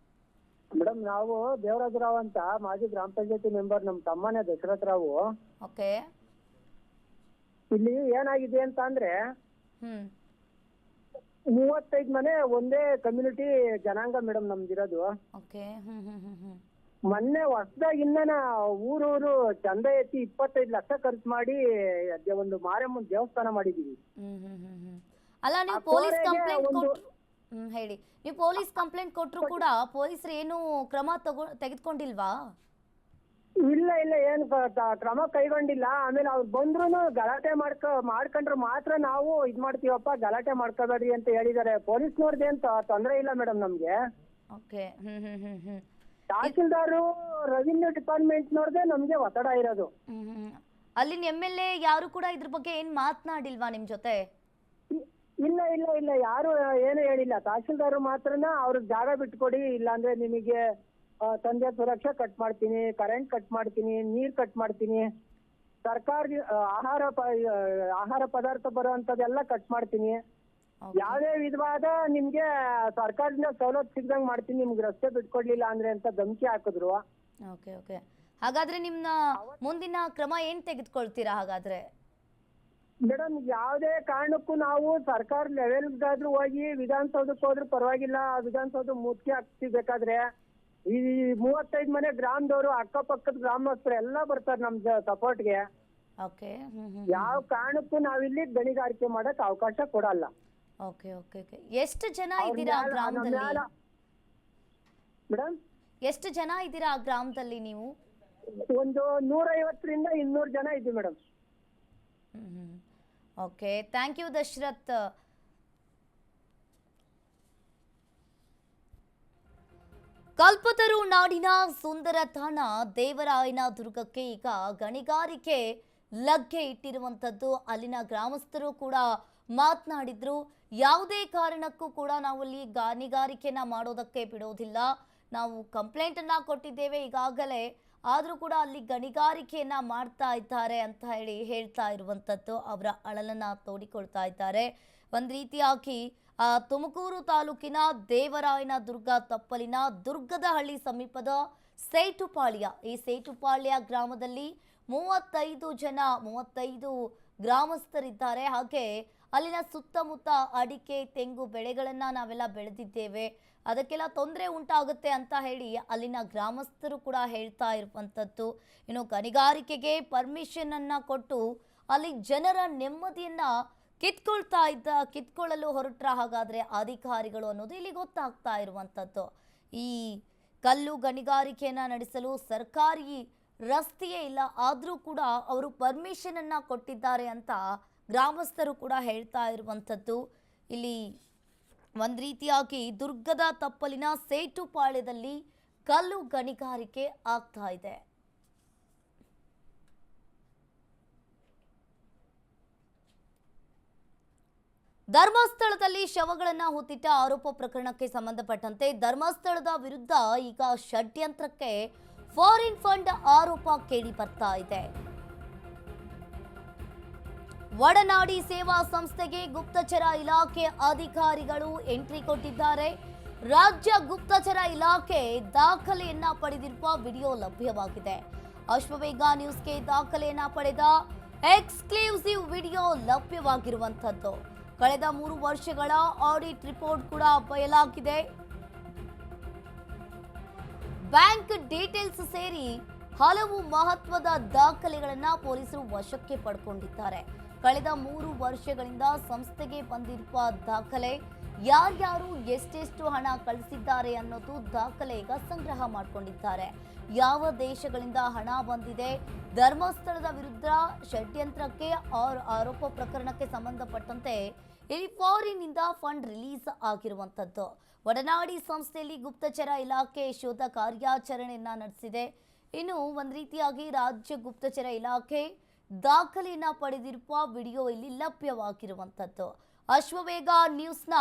[SPEAKER 7] ಮೇಡಮ್, ನಾವು ದೇವರಾಜ್ ರಾವ್ ಅಂತ ಮಾಜಿ ಗ್ರಾಮ ಪಂಚಾಯತಿ ಮೆಂಬರ್, ನಮ್ಮ ತಮ್ಮನೇ ದಶರಥ್ ರಾವ್.
[SPEAKER 1] ಓಕೆ,
[SPEAKER 7] ಇಲ್ಲಿ ಏನಾಗಿದೆ ಅಂತ ಅಂದ್ರೆ 35 ಮನೆ ಒಂದೇ ಕಮ್ಯುನಿಟಿ ಜನಾಂಗ ಮೇಡಮ್ ನಮ್ದಿರೋದು.
[SPEAKER 1] ಓಕೆ.
[SPEAKER 7] ಮೊನ್ನೆ ಹೊಸದಾಗಿ ಇನ್ನೇನ ಊರೂರು ಚಂದ ಎತ್ತಿ 25 ಲಕ್ಷ ಖರ್ಚು ಮಾಡಿ ಒಂದು ಮಾರಮ್ಮನ ದೇವಸ್ಥಾನ ಮಾಡಿದೀವಿ.
[SPEAKER 1] ಅಲ್ಲ, ನೀವು ಪೊಲೀಸ್ ಕಂಪ್ಲೇಂಟ್ ಕೊಟ್ರು ಹೇಳಿ, ನೀವು ಪೊಲೀಸ್ ಕಂಪ್ಲೇಂಟ್ ಕೊಟ್ರು ಕೂಡ ಪೊಲೀಸರು ಏನು ಕ್ರಮ ತೆಗೆದುಕೊಂಡಿಲ್ವಾ?
[SPEAKER 7] ಇಲ್ಲ ಇಲ್ಲ, ಏನು ಕ್ರಮ ಕೈಗೊಂಡಿಲ್ಲ. ಆಮೇಲೆ ಅವ್ರು ಬಂದ್ರು ಗಲಾಟೆ ಮಾಡ್ಕೊಂಡ್ರೆ ಮಾತ್ರ ನಾವು ಇದ್ ಮಾಡ್ತೀವಪ್ಪ, ಗಲಾಟೆ ಮಾಡ್ಕೋಬೇಡ್ರಿ ಅಂತ ಹೇಳಿದ್ದಾರೆ. ಪೊಲೀಸ್ನವ್ರದ್ದೇನ್ ತೊಂದ್ರೆ ಇಲ್ಲ ಮೇಡಮ್ ನಮ್ಗೆ.
[SPEAKER 1] ಓಕೆ.
[SPEAKER 7] ತಹಸೀಲ್ದಾರು, ರೆವಿನ್ಯೂ ಡಿಪಾರ್ಟ್ಮೆಂಟ್ನವ್ರದೇ ನಮ್ಗೆ ಒತ್ತಡ ಇರೋದು.
[SPEAKER 1] ಅಲ್ಲಿನ MLA ಯಾರು ಕೂಡ ಇದ್ರ ಬಗ್ಗೆ ಏನ್ ಮಾತನಾಡಿಲ್ವಾ ನಿಮ್ ಜೊತೆ?
[SPEAKER 7] ಇಲ್ಲ ಇಲ್ಲ ಇಲ್ಲ, ಯಾರು ಏನು ಹೇಳಿಲ್ಲ. ತಹಸೀಲ್ದಾರು ಮಾತ್ರನ ಅವ್ರಿಗೆ ಜಾಗ ಬಿಟ್ಕೊಡಿ, ಇಲ್ಲಾಂದ್ರೆ ನಿಮಗೆ ಸಂಧ್ಯಾ ಸುರಕ್ಷಾ ಕಟ್ ಮಾಡ್ತೀನಿ, ಕರೆಂಟ್ ಕಟ್ ಮಾಡ್ತೀನಿ, ನೀರ್ ಕಟ್ ಮಾಡ್ತೀನಿ, ಸರ್ಕಾರಿ ಆಹಾರ ಪದಾರ್ಥ ಬರುವಂತದೆಲ್ಲ ಕಟ್ ಮಾಡ್ತೀನಿ,
[SPEAKER 1] Okay.
[SPEAKER 7] ಯಾವುದೇ ವಿಧವಾದ ನಿಮ್ಗೆ ಸರ್ಕಾರದಿಂದ ಸವಲತ್ತು ಸಿಗ್ದಂಗ್ ಮಾಡ್ತೀನಿ, ನಿಮ್ಗೆ ರಸ್ತೆ ಬಿಟ್ಕೊಡ್ಲಿಲ್ಲ ಅಂದ್ರೆ ಅಂತ ಧಮಕಿ ಹಾಕಿದ್ರು.
[SPEAKER 1] Okay okay. ಹಾಗಾದ್ರೆ ನಿಮ್ಮ ಮುಂದಿನ ಕ್ರಮ ಏನ್ ತೆಗೆದುಕೊಳ್ತೀರಾ ಹಾಗಾದ್ರೆ?
[SPEAKER 7] ಮೇಡಮ್, ಯಾವುದೇ ಕಾರಣಕ್ಕೂ ನಾವು ಸರ್ಕಾರ ಲೆವೆಲ್ಗಾದ್ರೂ ಹೋಗಿ ವಿಧಾನಸೌಧಕ್ಕೆ ಹೋದ್ರೂ ಪರವಾಗಿಲ್ಲ, ವಿಧಾನಸೌಧ ಮುಖ್ಯ ಆಗ್ತಿರ್ಬೇಕಾದ್ರೆ ಈ 35 ಮನೆ ಗ್ರಾಮದವರು, ಅಕ್ಕಪಕ್ಕದ ಗ್ರಾಮಸ್ಥರು ಎಲ್ಲ ಬರ್ತಾರೆ ನಮ್ ಸಪೋರ್ಟ್ಗೆ.
[SPEAKER 1] ಓಕೆ.
[SPEAKER 7] ಯಾವ ಕಾರಣಕ್ಕೂ ನಾವಿಲ್ಲಿ ಗಣಿಗಾರಿಕೆ ಮಾಡಕ್ ಅವಕಾಶ ಕೊಡಲ್ಲ.
[SPEAKER 1] Okay okay okay. ಎಷ್ಟು ಜನ ಇದ್ದೀರಾ ಆ ಗ್ರಾಮದಲ್ಲಿ?
[SPEAKER 7] ಮೇಡಮ್,
[SPEAKER 1] ಎಷ್ಟು ಜನ ಇದ್ದೀರಾ ಆ ಗ್ರಾಮದಲ್ಲಿ ನೀವು?
[SPEAKER 7] ಒಂದು 150ರಿಂದ 200 ಜನ ಇದ್ದೀವಿ madam.
[SPEAKER 1] Okay, thank you Dasharath. ಕಲ್ಪತರು ನಾಡಿನ ಸುಂದರ ತಾಣ ದೇವರಾಯನ ದುರ್ಗಕ್ಕೆ ಈಗ ಗಣಿಗಾರಿಕೆ ಲಗ್ಗೆ ಇಟ್ಟಿರುವಂಥದ್ದು. ಅಲ್ಲಿನ ಗ್ರಾಮಸ್ಥರು ಕೂಡ ಮಾತನಾಡಿದ್ರು. ಯಾವುದೇ ಕಾರಣಕ್ಕೂ ಕೂಡ ನಾವು ಅಲ್ಲಿ ಗಣಿಗಾರಿಕೆನ ಮಾಡೋದಕ್ಕೆ ಬಿಡೋದಿಲ್ಲ, ನಾವು ಕಂಪ್ಲೇಂಟನ್ನು ಕೊಟ್ಟಿದ್ದೇವೆ ಈಗಾಗಲೇ, ಆದರೂ ಕೂಡ ಅಲ್ಲಿ ಗಣಿಗಾರಿಕೆಯನ್ನ ಮಾಡ್ತಾ ಇದ್ದಾರೆ ಅಂತ ಹೇಳ್ತಾ ಇರುವಂಥದ್ದು. ಅವರ ಅಳಲನ್ನು ತೋಡಿಕೊಳ್ತಾ ಇದ್ದಾರೆ. ಒಂದು ರೀತಿಯಾಗಿ ತುಮಕೂರು ತಾಲೂಕಿನ ದೇವರಾಯನ ದುರ್ಗ ತಪ್ಪಲಿನ ದುರ್ಗದಹಳ್ಳಿ ಸಮೀಪದ ಸೇಟುಪಾಳ್ಯ, ಈ ಸೇಟುಪಾಳ್ಯ ಗ್ರಾಮದಲ್ಲಿ 35 ಗ್ರಾಮಸ್ಥರಿದ್ದಾರೆ. ಹಾಗೆ ಅಲ್ಲಿನ ಸುತ್ತಮುತ್ತ ಅಡಿಕೆ, ತೆಂಗು ಬೆಳೆಗಳನ್ನು ನಾವೆಲ್ಲ ಬೆಳೆದಿದ್ದೇವೆ, ಅದಕ್ಕೆಲ್ಲ ತೊಂದರೆ ಉಂಟಾಗುತ್ತೆ ಅಂತ ಹೇಳಿ ಅಲ್ಲಿನ ಗ್ರಾಮಸ್ಥರು ಕೂಡ ಹೇಳ್ತಾ ಇರುವಂಥದ್ದು. ಇನ್ನು ಗಣಿಗಾರಿಕೆಗೆ ಪರ್ಮಿಷನ್ ಅನ್ನ ಕೊಟ್ಟು ಅಲ್ಲಿ ಜನರ ನೆಮ್ಮದಿಯನ್ನ ಕಿತ್ಕೊಳ್ಳಲು ಹೊರಟ್ರ ಹಾಗಾದ್ರೆ ಅಧಿಕಾರಿಗಳು ಅನ್ನೋದು ಇಲ್ಲಿ ಗೊತ್ತಾಗ್ತಾ ಇರುವಂಥದ್ದು. ಈ ಕಲ್ಲು ಗಣಿಗಾರಿಕೆಯನ್ನ ನಡೆಸಲು ಸರ್ಕಾರಿ ರಸ್ತೆಯೇ ಇಲ್ಲ, ಆದರೂ ಕೂಡ ಅವರು ಪರ್ಮಿಷನ್ ಅನ್ನ ಕೊಟ್ಟಿದ್ದಾರೆ ಅಂತ ಗ್ರಾಮಸ್ಥರು ಕೂಡ ಹೇಳ್ತಾ ಇರುವಂಥದ್ದು. ಇಲ್ಲಿ ಒಂದು ರೀತಿಯಾಗಿ ದುರ್ಗದ ತಪ್ಪಲಿನ ಸೇಟುಪಾಳ್ಯದಲ್ಲಿ ಕಲ್ಲು ಗಣಿಗಾರಿಕೆ ಆಗ್ತಾ ಇದೆ. ಧರ್ಮಸ್ಥಳದಲ್ಲಿ ಶವಗಳನ್ನು ಹೂತಿಟ್ಟ ಆರೋಪ ಪ್ರಕರಣಕ್ಕೆ ಸಂಬಂಧಪಟ್ಟಂತೆ ಧರ್ಮಸ್ಥಳದ ವಿರುದ್ಧ ಈಗ ಷಡ್ಯಂತ್ರಕ್ಕೆ ಫಾರಿನ್ ಫಂಡ್ ಆರೋಪ ಕೇಳಿ ಬರ್ತಾ ಇದೆ. ಒಡನಾಡಿ ಸೇವಾ ಸಂಸ್ಥೆಗೆ ಗುಪ್ತಚರ ಇಲಾಖೆ ಅಧಿಕಾರಿಗಳು ಎಂಟ್ರಿ ಕೊಟ್ಟಿದ್ದಾರೆ. ರಾಜ್ಯ ಗುಪ್ತಚರ ಇಲಾಖೆ ದಾಖಲೆಯನ್ನ ಪಡೆದಿರುವ ವಿಡಿಯೋ ಲಭ್ಯವಾಗಿದೆ. ಅಶ್ವವೇಗ ನ್ಯೂಸ್ಗೆ ದಾಖಲೆಯನ್ನ ಪಡೆದ ಎಕ್ಸ್ಕ್ಲೂಸಿವ್ ವಿಡಿಯೋ ಲಭ್ಯವಾಗಿರುವಂಥದ್ದು. ಕಳೆದ 3 ವರ್ಷಗಳ ಆಡಿಟ್ ರಿಪೋರ್ಟ್ ಕೂಡ ಬಯಲಾಗಿದೆ. ಬ್ಯಾಂಕ್ ಡೀಟೇಲ್ಸ್ ಸೇರಿ ಹಲವು ಮಹತ್ವದ ದಾಖಲೆಗಳನ್ನ ಪೊಲೀಸರು ವಶಕ್ಕೆ ಪಡ್ಕೊಂಡಿದ್ದಾರೆ. ಕಳೆದ 3 ವರ್ಷಗಳಿಂದ ಸಂಸ್ಥೆಗೆ ಬಂದಿರುವ ದಾಖಲೆ, ಯಾರ್ಯಾರು ಎಷ್ಟೆಷ್ಟು ಹಣ ಕಳಿಸಿದ್ದಾರೆ ಅನ್ನೋದು ದಾಖಲೆ ಈಗ ಸಂಗ್ರಹ ಮಾಡಿಕೊಂಡಿದ್ದಾರೆ. ಯಾವ ದೇಶಗಳಿಂದ ಹಣ ಬಂದಿದೆ, ಧರ್ಮಸ್ಥಳದ ವಿರುದ್ಧ ಷಡ್ಯಂತ್ರಕ್ಕೆ ಆರೋಪ ಪ್ರಕರಣಕ್ಕೆ ಸಂಬಂಧಪಟ್ಟಂತೆ ಇಲ್ಲಿ ಫಾರಿನ್ನಿಂದ ಫಂಡ್ ರಿಲೀಸ್ ಆಗಿರುವಂಥದ್ದು. ಒಡನಾಡಿ ಸಂಸ್ಥೆಯಲ್ಲಿ ಗುಪ್ತಚರ ಇಲಾಖೆ ಶೋಧ ಕಾರ್ಯಾಚರಣೆಯನ್ನ ನಡೆಸಿದೆ. ಇನ್ನು ಒಂದು ರೀತಿಯಾಗಿ ರಾಜ್ಯ ಗುಪ್ತಚರ ಇಲಾಖೆ ದಾಖಲೆಯನ್ನ ಪಡೆದಿರುವ ವಿಡಿಯೋ ಇಲ್ಲಿ ಲಭ್ಯವಾಗಿರುವಂಥದ್ದು. ಅಶ್ವವೇಗ ನ್ಯೂಸ್ನ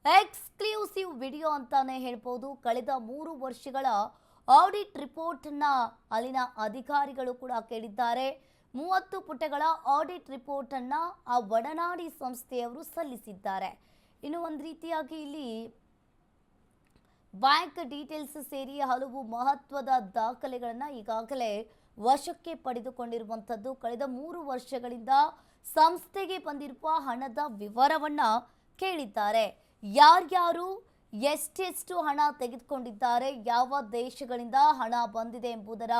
[SPEAKER 1] ಎಕ್ಸ್ಕ್ಲೂಸಿವ್ ವಿಡಿಯೋ ಅಂತಾನೆ ಹೇಳ್ಬೋದು. ಕಳೆದ 3 ವರ್ಷಗಳ ಆಡಿಟ್ ರಿಪೋರ್ಟ್ ಅನ್ನ ಅಲ್ಲಿನ ಅಧಿಕಾರಿಗಳು ಕೂಡ ಕೇಳಿದ್ದಾರೆ. 30 ಪುಟಗಳ ಆಡಿಟ್ ರಿಪೋರ್ಟ್ ಅನ್ನ ಆ ಒಡನಾಡಿ ಸಂಸ್ಥೆಯವರು ಸಲ್ಲಿಸಿದ್ದಾರೆ. ಇನ್ನು ಒಂದು ರೀತಿಯಾಗಿ ಇಲ್ಲಿ ಬ್ಯಾಂಕ್ ಡೀಟೇಲ್ಸ್ ಸೇರಿ ಹಲವು ಮಹತ್ವದ ದಾಖಲೆಗಳನ್ನ ಈಗಾಗಲೇ ವಶಕ್ಕೆ ಪಡೆದುಕೊಂಡಿರುವಂಥದ್ದು. ಕಳೆದ 3 ವರ್ಷಗಳಿಂದ ಸಂಸ್ಥೆಗೆ ಬಂದಿರುವ ಹಣದ ವಿವರವನ್ನ ಕೇಳಿದ್ದಾರೆ. ಯಾರ್ಯಾರು ಎಷ್ಟೆಷ್ಟು ಹಣ ತೆಗೆದುಕೊಂಡಿದ್ದಾರೆ, ಯಾವ ದೇಶಗಳಿಂದ ಹಣ ಬಂದಿದೆ ಎಂಬುದರ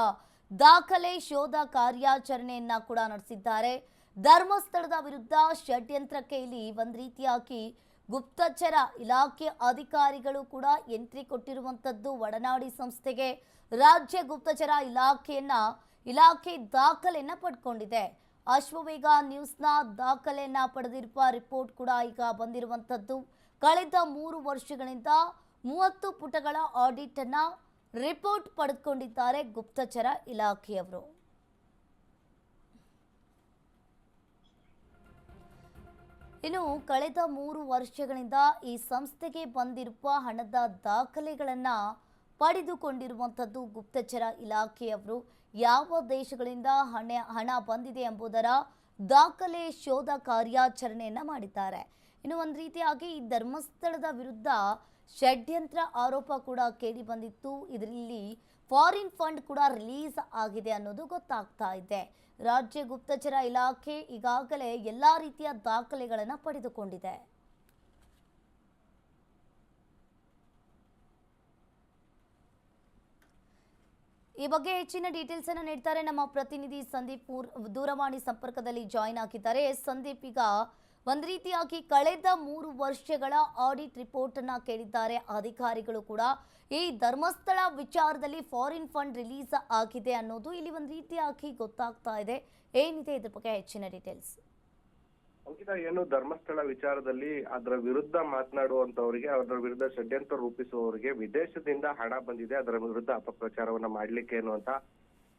[SPEAKER 1] ದಾಖಲೆ ಶೋಧ ಕಾರ್ಯಾಚರಣೆಯನ್ನ ಕೂಡ ನಡೆಸಿದ್ದಾರೆ. ಧರ್ಮಸ್ಥಳದ ವಿರುದ್ಧ ಷಡ್ಯಂತ್ರಕ್ಕೆ ಇಲ್ಲಿ ಒಂದು ರೀತಿಯಾಗಿ ಗುಪ್ತಚರ ಇಲಾಖೆ ಅಧಿಕಾರಿಗಳು ಕೂಡ ಎಂಟ್ರಿ ಕೊಟ್ಟಿರುವಂಥದ್ದು. ಒಡನಾಡಿ ಸಂಸ್ಥೆಗೆ ರಾಜ್ಯ ಗುಪ್ತಚರ ಇಲಾಖೆ ದಾಖಲೆಯನ್ನ ಪಡ್ಕೊಂಡಿದೆ. ಅಶ್ವವೇಗ ನ್ಯೂಸ್ನ ದಾಖಲೆಯನ್ನ ಪಡೆದಿರುವ ರಿಪೋರ್ಟ್ ಕೂಡ ಈಗ ಬಂದಿರುವಂಥದ್ದು. ಕಳೆದ 3 ವರ್ಷಗಳಿಂದ 30 ಪುಟಗಳ ಆಡಿಟ್ ಅನ್ನ ರಿಪೋರ್ಟ್ ಪಡೆದುಕೊಂಡಿದ್ದಾರೆ ಗುಪ್ತಚರ ಇಲಾಖೆಯವರು. ಇನ್ನು ಕಳೆದ 3 ವರ್ಷಗಳಿಂದ ಈ ಸಂಸ್ಥೆಗೆ ಬಂದಿರುವ ಹಣದ ದಾಖಲೆಗಳನ್ನು ಪಡೆದುಕೊಂಡಿರುವಂಥದ್ದು ಗುಪ್ತಚರ ಇಲಾಖೆಯವರು. ಯಾವ ದೇಶಗಳಿಂದ ಹಣ ಬಂದಿದೆ ಎಂಬುದರ ದಾಖಲೆ ಶೋಧ ಕಾರ್ಯಾಚರಣೆಯನ್ನು ಮಾಡಿದ್ದಾರೆ. ಇನ್ನು ಒಂದು ರೀತಿಯಾಗಿ ಈ ಧರ್ಮಸ್ಥಳದ ವಿರುದ್ಧ ಷಡ್ಯಂತ್ರ ಆರೋಪ ಕೂಡ ಕೇಳಿ ಬಂದಿತ್ತು. ಇದರಲ್ಲಿ ಫಾರಿನ್ ಫಂಡ್ ಕೂಡ ರಿಲೀಸ್ ಆಗಿದೆ ಅನ್ನೋದು ಗೊತ್ತಾಗ್ತಾ ಇದೆ. ರಾಜ್ಯ ಗುಪ್ತಚರ ಇಲಾಖೆ ಈಗಾಗಲೇ ಎಲ್ಲ ರೀತಿಯ ದಾಖಲೆಗಳನ್ನು ಪಡೆದುಕೊಂಡಿದೆ. ಈ ಬಗ್ಗೆ ಹೆಚ್ಚಿನ ಡೀಟೇಲ್ಸ್ ಅನ್ನು ನೀಡ್ತಾರೆ ನಮ್ಮ ಪ್ರತಿನಿಧಿ ಸಂದೀಪ್ ದೂರವಾಣಿ ಸಂಪರ್ಕದಲ್ಲಿ ಜಾಯಿನ್ ಆಗಿದ್ದಾರೆ. ಸಂದೀಪ್, ಈಗ ಒಂದು ರೀತಿಯಾಗಿ ಕಳೆದ 3 ವರ್ಷಗಳ ಆಡಿಟ್ ರಿಪೋರ್ಟ್ ಅನ್ನ ಕೇಳಿದ್ದಾರೆ ಅಧಿಕಾರಿಗಳು ಕೂಡ. ಈ ಧರ್ಮಸ್ಥಳ ವಿಚಾರದಲ್ಲಿ ಫಾರಿನ್ ಫಂಡ್ ರಿಲೀಸ್ ಆಗಿದೆ ಅನ್ನೋದು ಇಲ್ಲಿ ಒಂದು ರೀತಿಯಾಗಿ ಗೊತ್ತಾಗ್ತಾ ಇದೆ. ಏನಿದೆ ಇದ್ರ ಬಗ್ಗೆ ಹೆಚ್ಚಿನ ಡೀಟೇಲ್ಸ್?
[SPEAKER 5] ಅಂಕಿತ, ಏನು ಧರ್ಮಸ್ಥಳ ವಿಚಾರದಲ್ಲಿ ಅದರ ವಿರುದ್ಧ ಮಾತನಾಡುವಂತವರಿಗೆ, ಅದರ ವಿರುದ್ಧ ಷಡ್ಯಂತ್ರ ರೂಪಿಸುವವರಿಗೆ ವಿದೇಶದಿಂದ ಹಣ ಬಂದಿದೆ, ಅದರ ವಿರುದ್ಧ ಅಪಪ್ರಚಾರವನ್ನ ಮಾಡ್ಲಿಕ್ಕೆ ಅನ್ನುವಂತ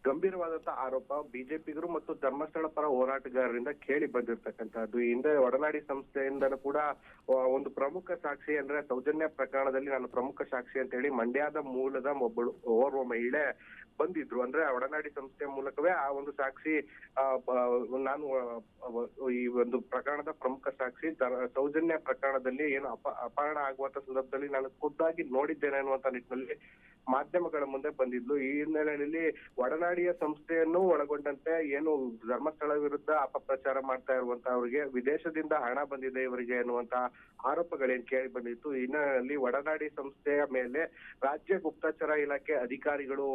[SPEAKER 5] ಗಂಭೀರವಾದಂತ ಆರೋಪ ಬಿಜೆಪಿಗರು ಮತ್ತು ಧರ್ಮಸ್ಥಳ ಪರ ಹೋರಾಟಗಾರರಿಂದ ಕೇಳಿ ಬಂದಿರತಕ್ಕಂತಹದ್ದು. ಈ ಹಿಂದೆ ಒಡನಾಡಿ ಸಂಸ್ಥೆಯಿಂದನೂ ಕೂಡ ಒಂದು ಪ್ರಮುಖ ಸಾಕ್ಷಿ, ಅಂದ್ರೆ ಸೌಜನ್ಯ ಪ್ರಕರಣದಲ್ಲಿ ನಾನು ಪ್ರಮುಖ ಸಾಕ್ಷಿ ಅಂತ ಹೇಳಿ ಮಂಡ್ಯದ ಮೂಲದ ಓರ್ವ ಮಹಿಳೆ ಬಂದಿದ್ರು. ಅಂದ್ರೆ ಒಡನಾಡಿ ಸಂಸ್ಥೆಯ ಮೂಲಕವೇ ಆ ಒಂದು ಸಾಕ್ಷಿ, ನಾನು ಈ ಒಂದು ಪ್ರಕರಣದ ಪ್ರಮುಖ ಸಾಕ್ಷಿ, ಸೌಜನ್ಯ ಪ್ರಕರಣದಲ್ಲಿ ಏನು ಅಪಹರಣ ಆಗುವಂತ ಸಂದರ್ಭದಲ್ಲಿ ನಾನು ಖುದ್ದಾಗಿ ನೋಡಿದ್ದೇನೆ ಅನ್ನುವಂತ ನಿಟ್ಟಿನಲ್ಲಿ ಮಾಧ್ಯಮಗಳ ಮುಂದೆ ಬಂದಿದ್ಲು. ಈ ಹಿನ್ನೆಲೆಯಲ್ಲಿ ಒಡನಾಡಿಯ ಸಂಸ್ಥೆಯನ್ನು ಒಳಗೊಂಡಂತೆ ಏನು ಧರ್ಮಸ್ಥಳ ವಿರುದ್ಧ ಅಪಪ್ರಚಾರ ಮಾಡ್ತಾ ಇರುವಂತಹವರಿಗೆ ವಿದೇಶದಿಂದ ಹಣ ಬಂದಿದೆ ಇವರಿಗೆ ಎನ್ನುವಂತ ಆರೋಪಗಳೇನು ಕೇಳಿ ಬಂದಿತ್ತು. ಈ ಹಿನ್ನೆಲೆಯಲ್ಲಿ ಒಡನಾಡಿ ಸಂಸ್ಥೆಯ ಮೇಲೆ ರಾಜ್ಯ ಗುಪ್ತಚರ ಇಲಾಖೆ ಅಧಿಕಾರಿಗಳು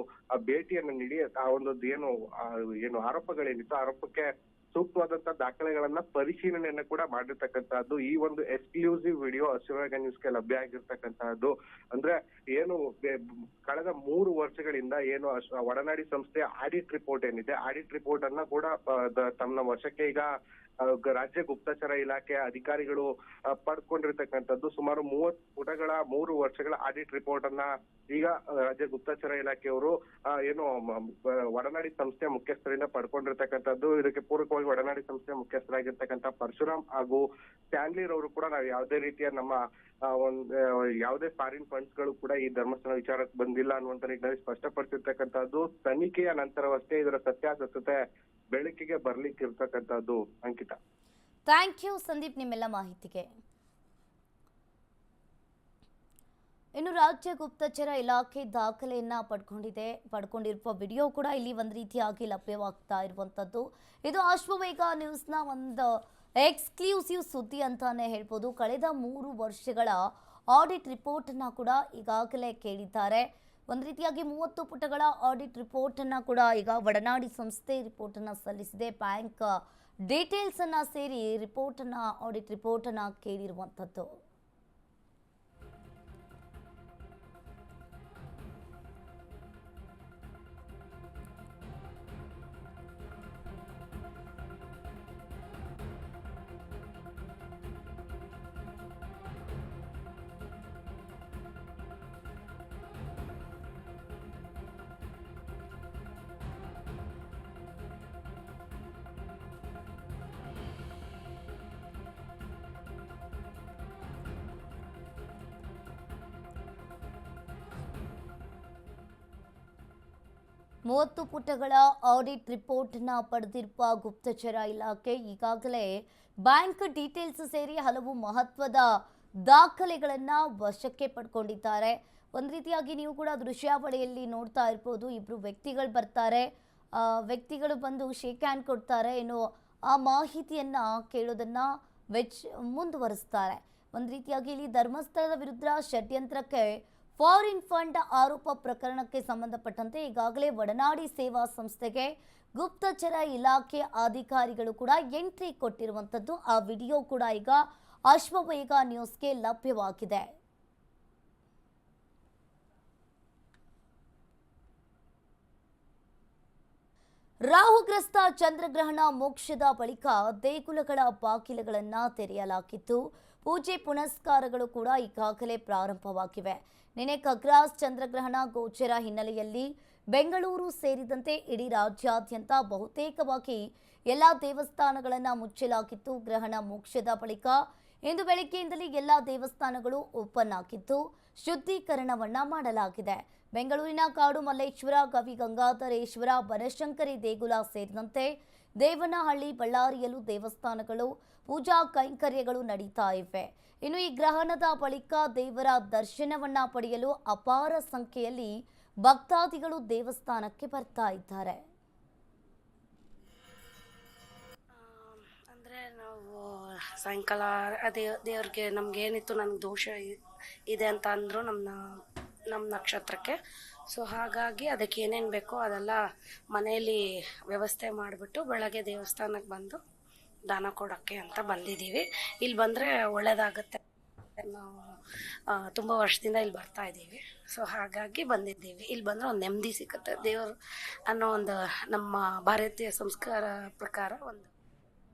[SPEAKER 5] ಭೇಟಿಯನ್ನು ನೀಡಿ ಆ ಒಂದು ಏನು ಆರೋಪಗಳೇನಿತ್ತು ಆರೋಪಕ್ಕೆ ಸೂಕ್ತವಾದಂತಹ ದಾಖಲೆಗಳನ್ನ ಪರಿಶೀಲನೆಯನ್ನ ಕೂಡ ಮಾಡಿರ್ತಕ್ಕಂತಹದ್ದು. ಈ ಒಂದು ಎಕ್ಸ್ಕ್ಲೂಸಿವ್ ವಿಡಿಯೋ ಅಶ್ವವೇಗ ನ್ಯೂಸ್ಗೆ ಲಭ್ಯ ಆಗಿರ್ತಕ್ಕಂತಹದ್ದು. ಅಂದ್ರೆ ಏನು ಕಳೆದ 3 ವರ್ಷಗಳಿಂದ ಏನು ಒಡನಾಡಿ ಸಂಸ್ಥೆಯ ಆಡಿಟ್ ರಿಪೋರ್ಟ್ ಏನಿದೆ, ಆಡಿಟ್ ರಿಪೋರ್ಟ್ ಅನ್ನ ಕೂಡ ತಮ್ಮ ವಶಕ್ಕೆ ಈಗ ರಾಜ್ಯ ಗುಪ್ತಚರ ಇಲಾಖೆಯ ಅಧಿಕಾರಿಗಳು ಪಡ್ಕೊಂಡಿರ್ತಕ್ಕಂಥದ್ದು. ಸುಮಾರು 30 ಪುಟಗಳ 3 ವರ್ಷಗಳ ಆಡಿಟ್ ರಿಪೋರ್ಟ್ ಅನ್ನ ಈಗ ರಾಜ್ಯ ಗುಪ್ತಚರ ಇಲಾಖೆಯವರು ಏನು ಒಡನಾಡಿ ಸಂಸ್ಥೆಯ ಮುಖ್ಯಸ್ಥರಿಂದ ಪಡ್ಕೊಂಡಿರ್ತಕ್ಕಂಥದ್ದು. ಇದಕ್ಕೆ ಪೂರಕವಾಗಿ ಒಡನಾಡಿ ಸಂಸ್ಥೆಯ ಮುಖ್ಯಸ್ಥರಾಗಿರ್ತಕ್ಕಂಥ ಪರಶುರಾಮ್ ಹಾಗೂ ಸ್ಟ್ಯಾನ್ಲಿ ರವರು ಕೂಡ ನಾವು ಯಾವುದೇ ರೀತಿಯ ನಮ್ಮ ಯಾವುದೇ ಫಾರಿನ್ ಫಂಡ್ಸ್ ಗಳು ಕೂಡ ಈ ಧರ್ಮಸ್ಥಳ ವಿಚಾರಕ್ಕೆ ಬಂದಿಲ್ಲ ಅನ್ನುವಂತ ನಿಟ್ಟಿನಲ್ಲಿ ಸ್ಪಷ್ಟಪಡಿಸಿರ್ತಕ್ಕಂಥದ್ದು. ತನಿಖೆಯ ನಂತರವಷ್ಟೇ ಇದರ ಸತ್ಯಾಸತ್ಯತೆ ಬೆಳಕಿಗೆ ಬರ್ಲಿಕ್ಕೆ ಇರ್ತಕ್ಕಂಥದ್ದು. ಅಂಕಿತ,
[SPEAKER 1] ಥ್ಯಾಂಕ್ ಯು ಸಂದೀಪ್ ನಿಮ್ಮೆಲ್ಲ ಮಾಹಿತಿಗೆ. ಇನ್ನು ರಾಜ್ಯ ಗುಪ್ತಚರ ಇಲಾಖೆ ದಾಖಲೆಯನ್ನ ಪಡ್ಕೊಂಡಿರುವ ವಿಡಿಯೋ ಕೂಡ ಇಲ್ಲಿ ಒಂದು ರೀತಿಯಾಗಿ ಲಭ್ಯವಾಗ್ತಾ ಇರುವಂತದ್ದು. ಇದು ಅಶ್ವವೇಗ ನ್ಯೂಸ್ನ ಒಂದು ಎಕ್ಸ್ಕ್ಲೂಸಿವ್ ಸುದ್ದಿ ಅಂತಾನೆ ಹೇಳ್ಬೋದು. ಕಳೆದ 3 ವರ್ಷಗಳ ಆಡಿಟ್ ರಿಪೋರ್ಟ್ ಅನ್ನ ಕೂಡ ಈಗಾಗಲೇ ಕೇಳಿದ್ದಾರೆ. ಒಂದು ರೀತಿಯಾಗಿ 30 ಪುಟಗಳ ಆಡಿಟ್ ರಿಪೋರ್ಟ್ ಅನ್ನ ಕೂಡ ಈಗ ಒಡನಾಡಿ ಸಂಸ್ಥೆ ರಿಪೋರ್ಟ್ ಅನ್ನ ಸಲ್ಲಿಸಿದೆ. ಬ್ಯಾಂಕ್ ಡೀಟೇಲ್ಸ್ ಅನ್ನ ಸೇರಿ ಆಡಿಟ್ ರಿಪೋರ್ಟ್ ಅನ್ನ ಕೇಳಿರುವಂತದ್ದು. ಮೂವತ್ತು ಪುಟಗಳ ಆಡಿಟ್ ರಿಪೋರ್ಟ್ನ ಪಡೆದಿರುವ ಗುಪ್ತಚರ ಇಲಾಖೆ ಈಗಾಗಲೇ ಬ್ಯಾಂಕ್ ಡೀಟೇಲ್ಸ್ ಸೇರಿ ಹಲವು ಮಹತ್ವದ ದಾಖಲೆಗಳನ್ನು ವಶಕ್ಕೆ ಪಡ್ಕೊಂಡಿದ್ದಾರೆ. ಒಂದು ರೀತಿಯಾಗಿ ನೀವು ಕೂಡ ದೃಶ್ಯಾವಳಿಯಲ್ಲಿ ನೋಡ್ತಾ ಇರ್ಬೋದು, ಇಬ್ಬರು ವ್ಯಕ್ತಿಗಳು ಬರ್ತಾರೆ, ವ್ಯಕ್ತಿಗಳು ಬಂದು ಶೇಕ್ ಹ್ಯಾಂಡ್ ಕೊಡ್ತಾರೆ, ಇನ್ನು ಆ ಮಾಹಿತಿಯನ್ನು ಕೇಳೋದನ್ನು ಮುಂದುವರಿಸ್ತಾರೆ. ಒಂದು ರೀತಿಯಾಗಿ ಇಲ್ಲಿ ಧರ್ಮಸ್ಥಳದ ವಿರುದ್ಧ ಷಡ್ಯಂತ್ರಕ್ಕೆ ಫಾರಿನ್ ಫಂಡ್ ಆರೋಪ ಪ್ರಕರಣಕ್ಕೆ ಸಂಬಂಧಪಟ್ಟಂತೆ ಈಗಾಗಲೇ ಒಡನಾಡಿ ಸೇವಾ ಸಂಸ್ಥೆಗೆ ಗುಪ್ತಚರ ಇಲಾಖೆ ಅಧಿಕಾರಿಗಳು ಕೂಡ ಎಂಟ್ರಿ ಕೊಟ್ಟಿರುವಂಥದ್ದು. ಆ ವಿಡಿಯೋ ಕೂಡ ಈಗ ಅಶ್ವವೇಗ ನ್ಯೂಸ್ಗೆ ಲಭ್ಯವಾಗಿದೆ. ರಾಹುಗ್ರಸ್ತ ಚಂದ್ರಗ್ರಹಣ ಮೋಕ್ಷದ ಬಳಿಕ ದೇಗುಲಗಳ ಬಾಗಿಲುಗಳನ್ನು ತೆರೆಯಲಾಗಿತ್ತು. ಪೂಜೆ ಪುನಸ್ಕಾರಗಳು ಕೂಡ ಈಗಾಗಲೇ ಪ್ರಾರಂಭವಾಗಿವೆ. ನಿನ್ನೆ ಖಗ್ರಾಸ್ ಚಂದ್ರಗ್ರಹಣ ಗೋಚರ ಹಿನ್ನೆಲೆಯಲ್ಲಿ ಬೆಂಗಳೂರು ಸೇರಿದಂತೆ ಇಡೀ ರಾಜ್ಯಾದ್ಯಂತ ಬಹುತೇಕವಾಗಿ ಎಲ್ಲ ದೇವಸ್ಥಾನಗಳನ್ನು ಮುಚ್ಚಲಾಗಿತ್ತು. ಗ್ರಹಣ ಮೋಕ್ಷದ ಬಳಿಕ ಇಂದು ಬೆಳಗ್ಗೆಯಿಂದಲೇ ಎಲ್ಲ ದೇವಸ್ಥಾನಗಳು ಓಪನ್ ಆಗಿದ್ದು ಶುದ್ಧೀಕರಣವನ್ನ ಮಾಡಲಾಗಿದೆ. ಬೆಂಗಳೂರಿನ ಕಾಡು ಮಲ್ಲೇಶ್ವರ, ಗವಿ ಗಂಗಾಧರೇಶ್ವರ, ಬನಶಂಕರಿ ದೇಗುಲ ಸೇರಿದಂತೆ ದೇವನಹಳ್ಳಿ, ಬಳ್ಳಾರಿಯಲ್ಲೂ ದೇವಸ್ಥಾನಗಳು ಪೂಜಾ ಕೈಂಕರ್ಯಗಳು ನಡೀತಾ ಇವೆ. ಇನ್ನು ಈ ಗ್ರಹಣದ ಬಳಿಕ ದೇವರ ದರ್ಶನವನ್ನ ಪಡೆಯಲು ಅಪಾರ ಸಂಖ್ಯೆಯಲ್ಲಿ ಭಕ್ತಾದಿಗಳು ದೇವಸ್ಥಾನಕ್ಕೆ ಬರ್ತಾ ಇದ್ದಾರೆ.
[SPEAKER 8] ಅಂದರೆ ನಾವು ಸಾಯಂಕಾಲ ದೇವ್ರಿಗೆ ನಮ್ಗೆ ಏನಿತ್ತು ನನಗೆ ದೋಷ ಇದೆ ಅಂತ ಅಂದರು ನಮ್ಮ ನಕ್ಷತ್ರಕ್ಕೆ. ಸೊ ಹಾಗಾಗಿ ಅದಕ್ಕೆ ಏನೇನು ಬೇಕೋ ಅದೆಲ್ಲ ಮನೆಯಲ್ಲಿ ವ್ಯವಸ್ಥೆ ಮಾಡಿಬಿಟ್ಟು ಬೆಳಗ್ಗೆ ದೇವಸ್ಥಾನಕ್ಕೆ ಬಂದು ದಾನ ಕೊಡೋಕ್ಕೆ ಅಂತ ಬಂದಿದ್ದೀವಿ. ಇಲ್ಲಿ ಬಂದರೆ ಒಳ್ಳೆಯದಾಗುತ್ತೆ. ನಾವು ತುಂಬ ವರ್ಷದಿಂದ ಇಲ್ಲಿ ಬರ್ತಾ ಇದ್ದೀವಿ. ಸೊ ಹಾಗಾಗಿ ಬಂದಿದ್ದೀವಿ. ಇಲ್ಲಿ ಬಂದರೆ ಒಂದು ನೆಮ್ಮದಿ ಸಿಗುತ್ತೆ. ದೇವರು ಅನ್ನೋ ಒಂದು ನಮ್ಮ ಭಾರತೀಯ ಸಂಸ್ಕಾರ ಪ್ರಕಾರ ಒಂದು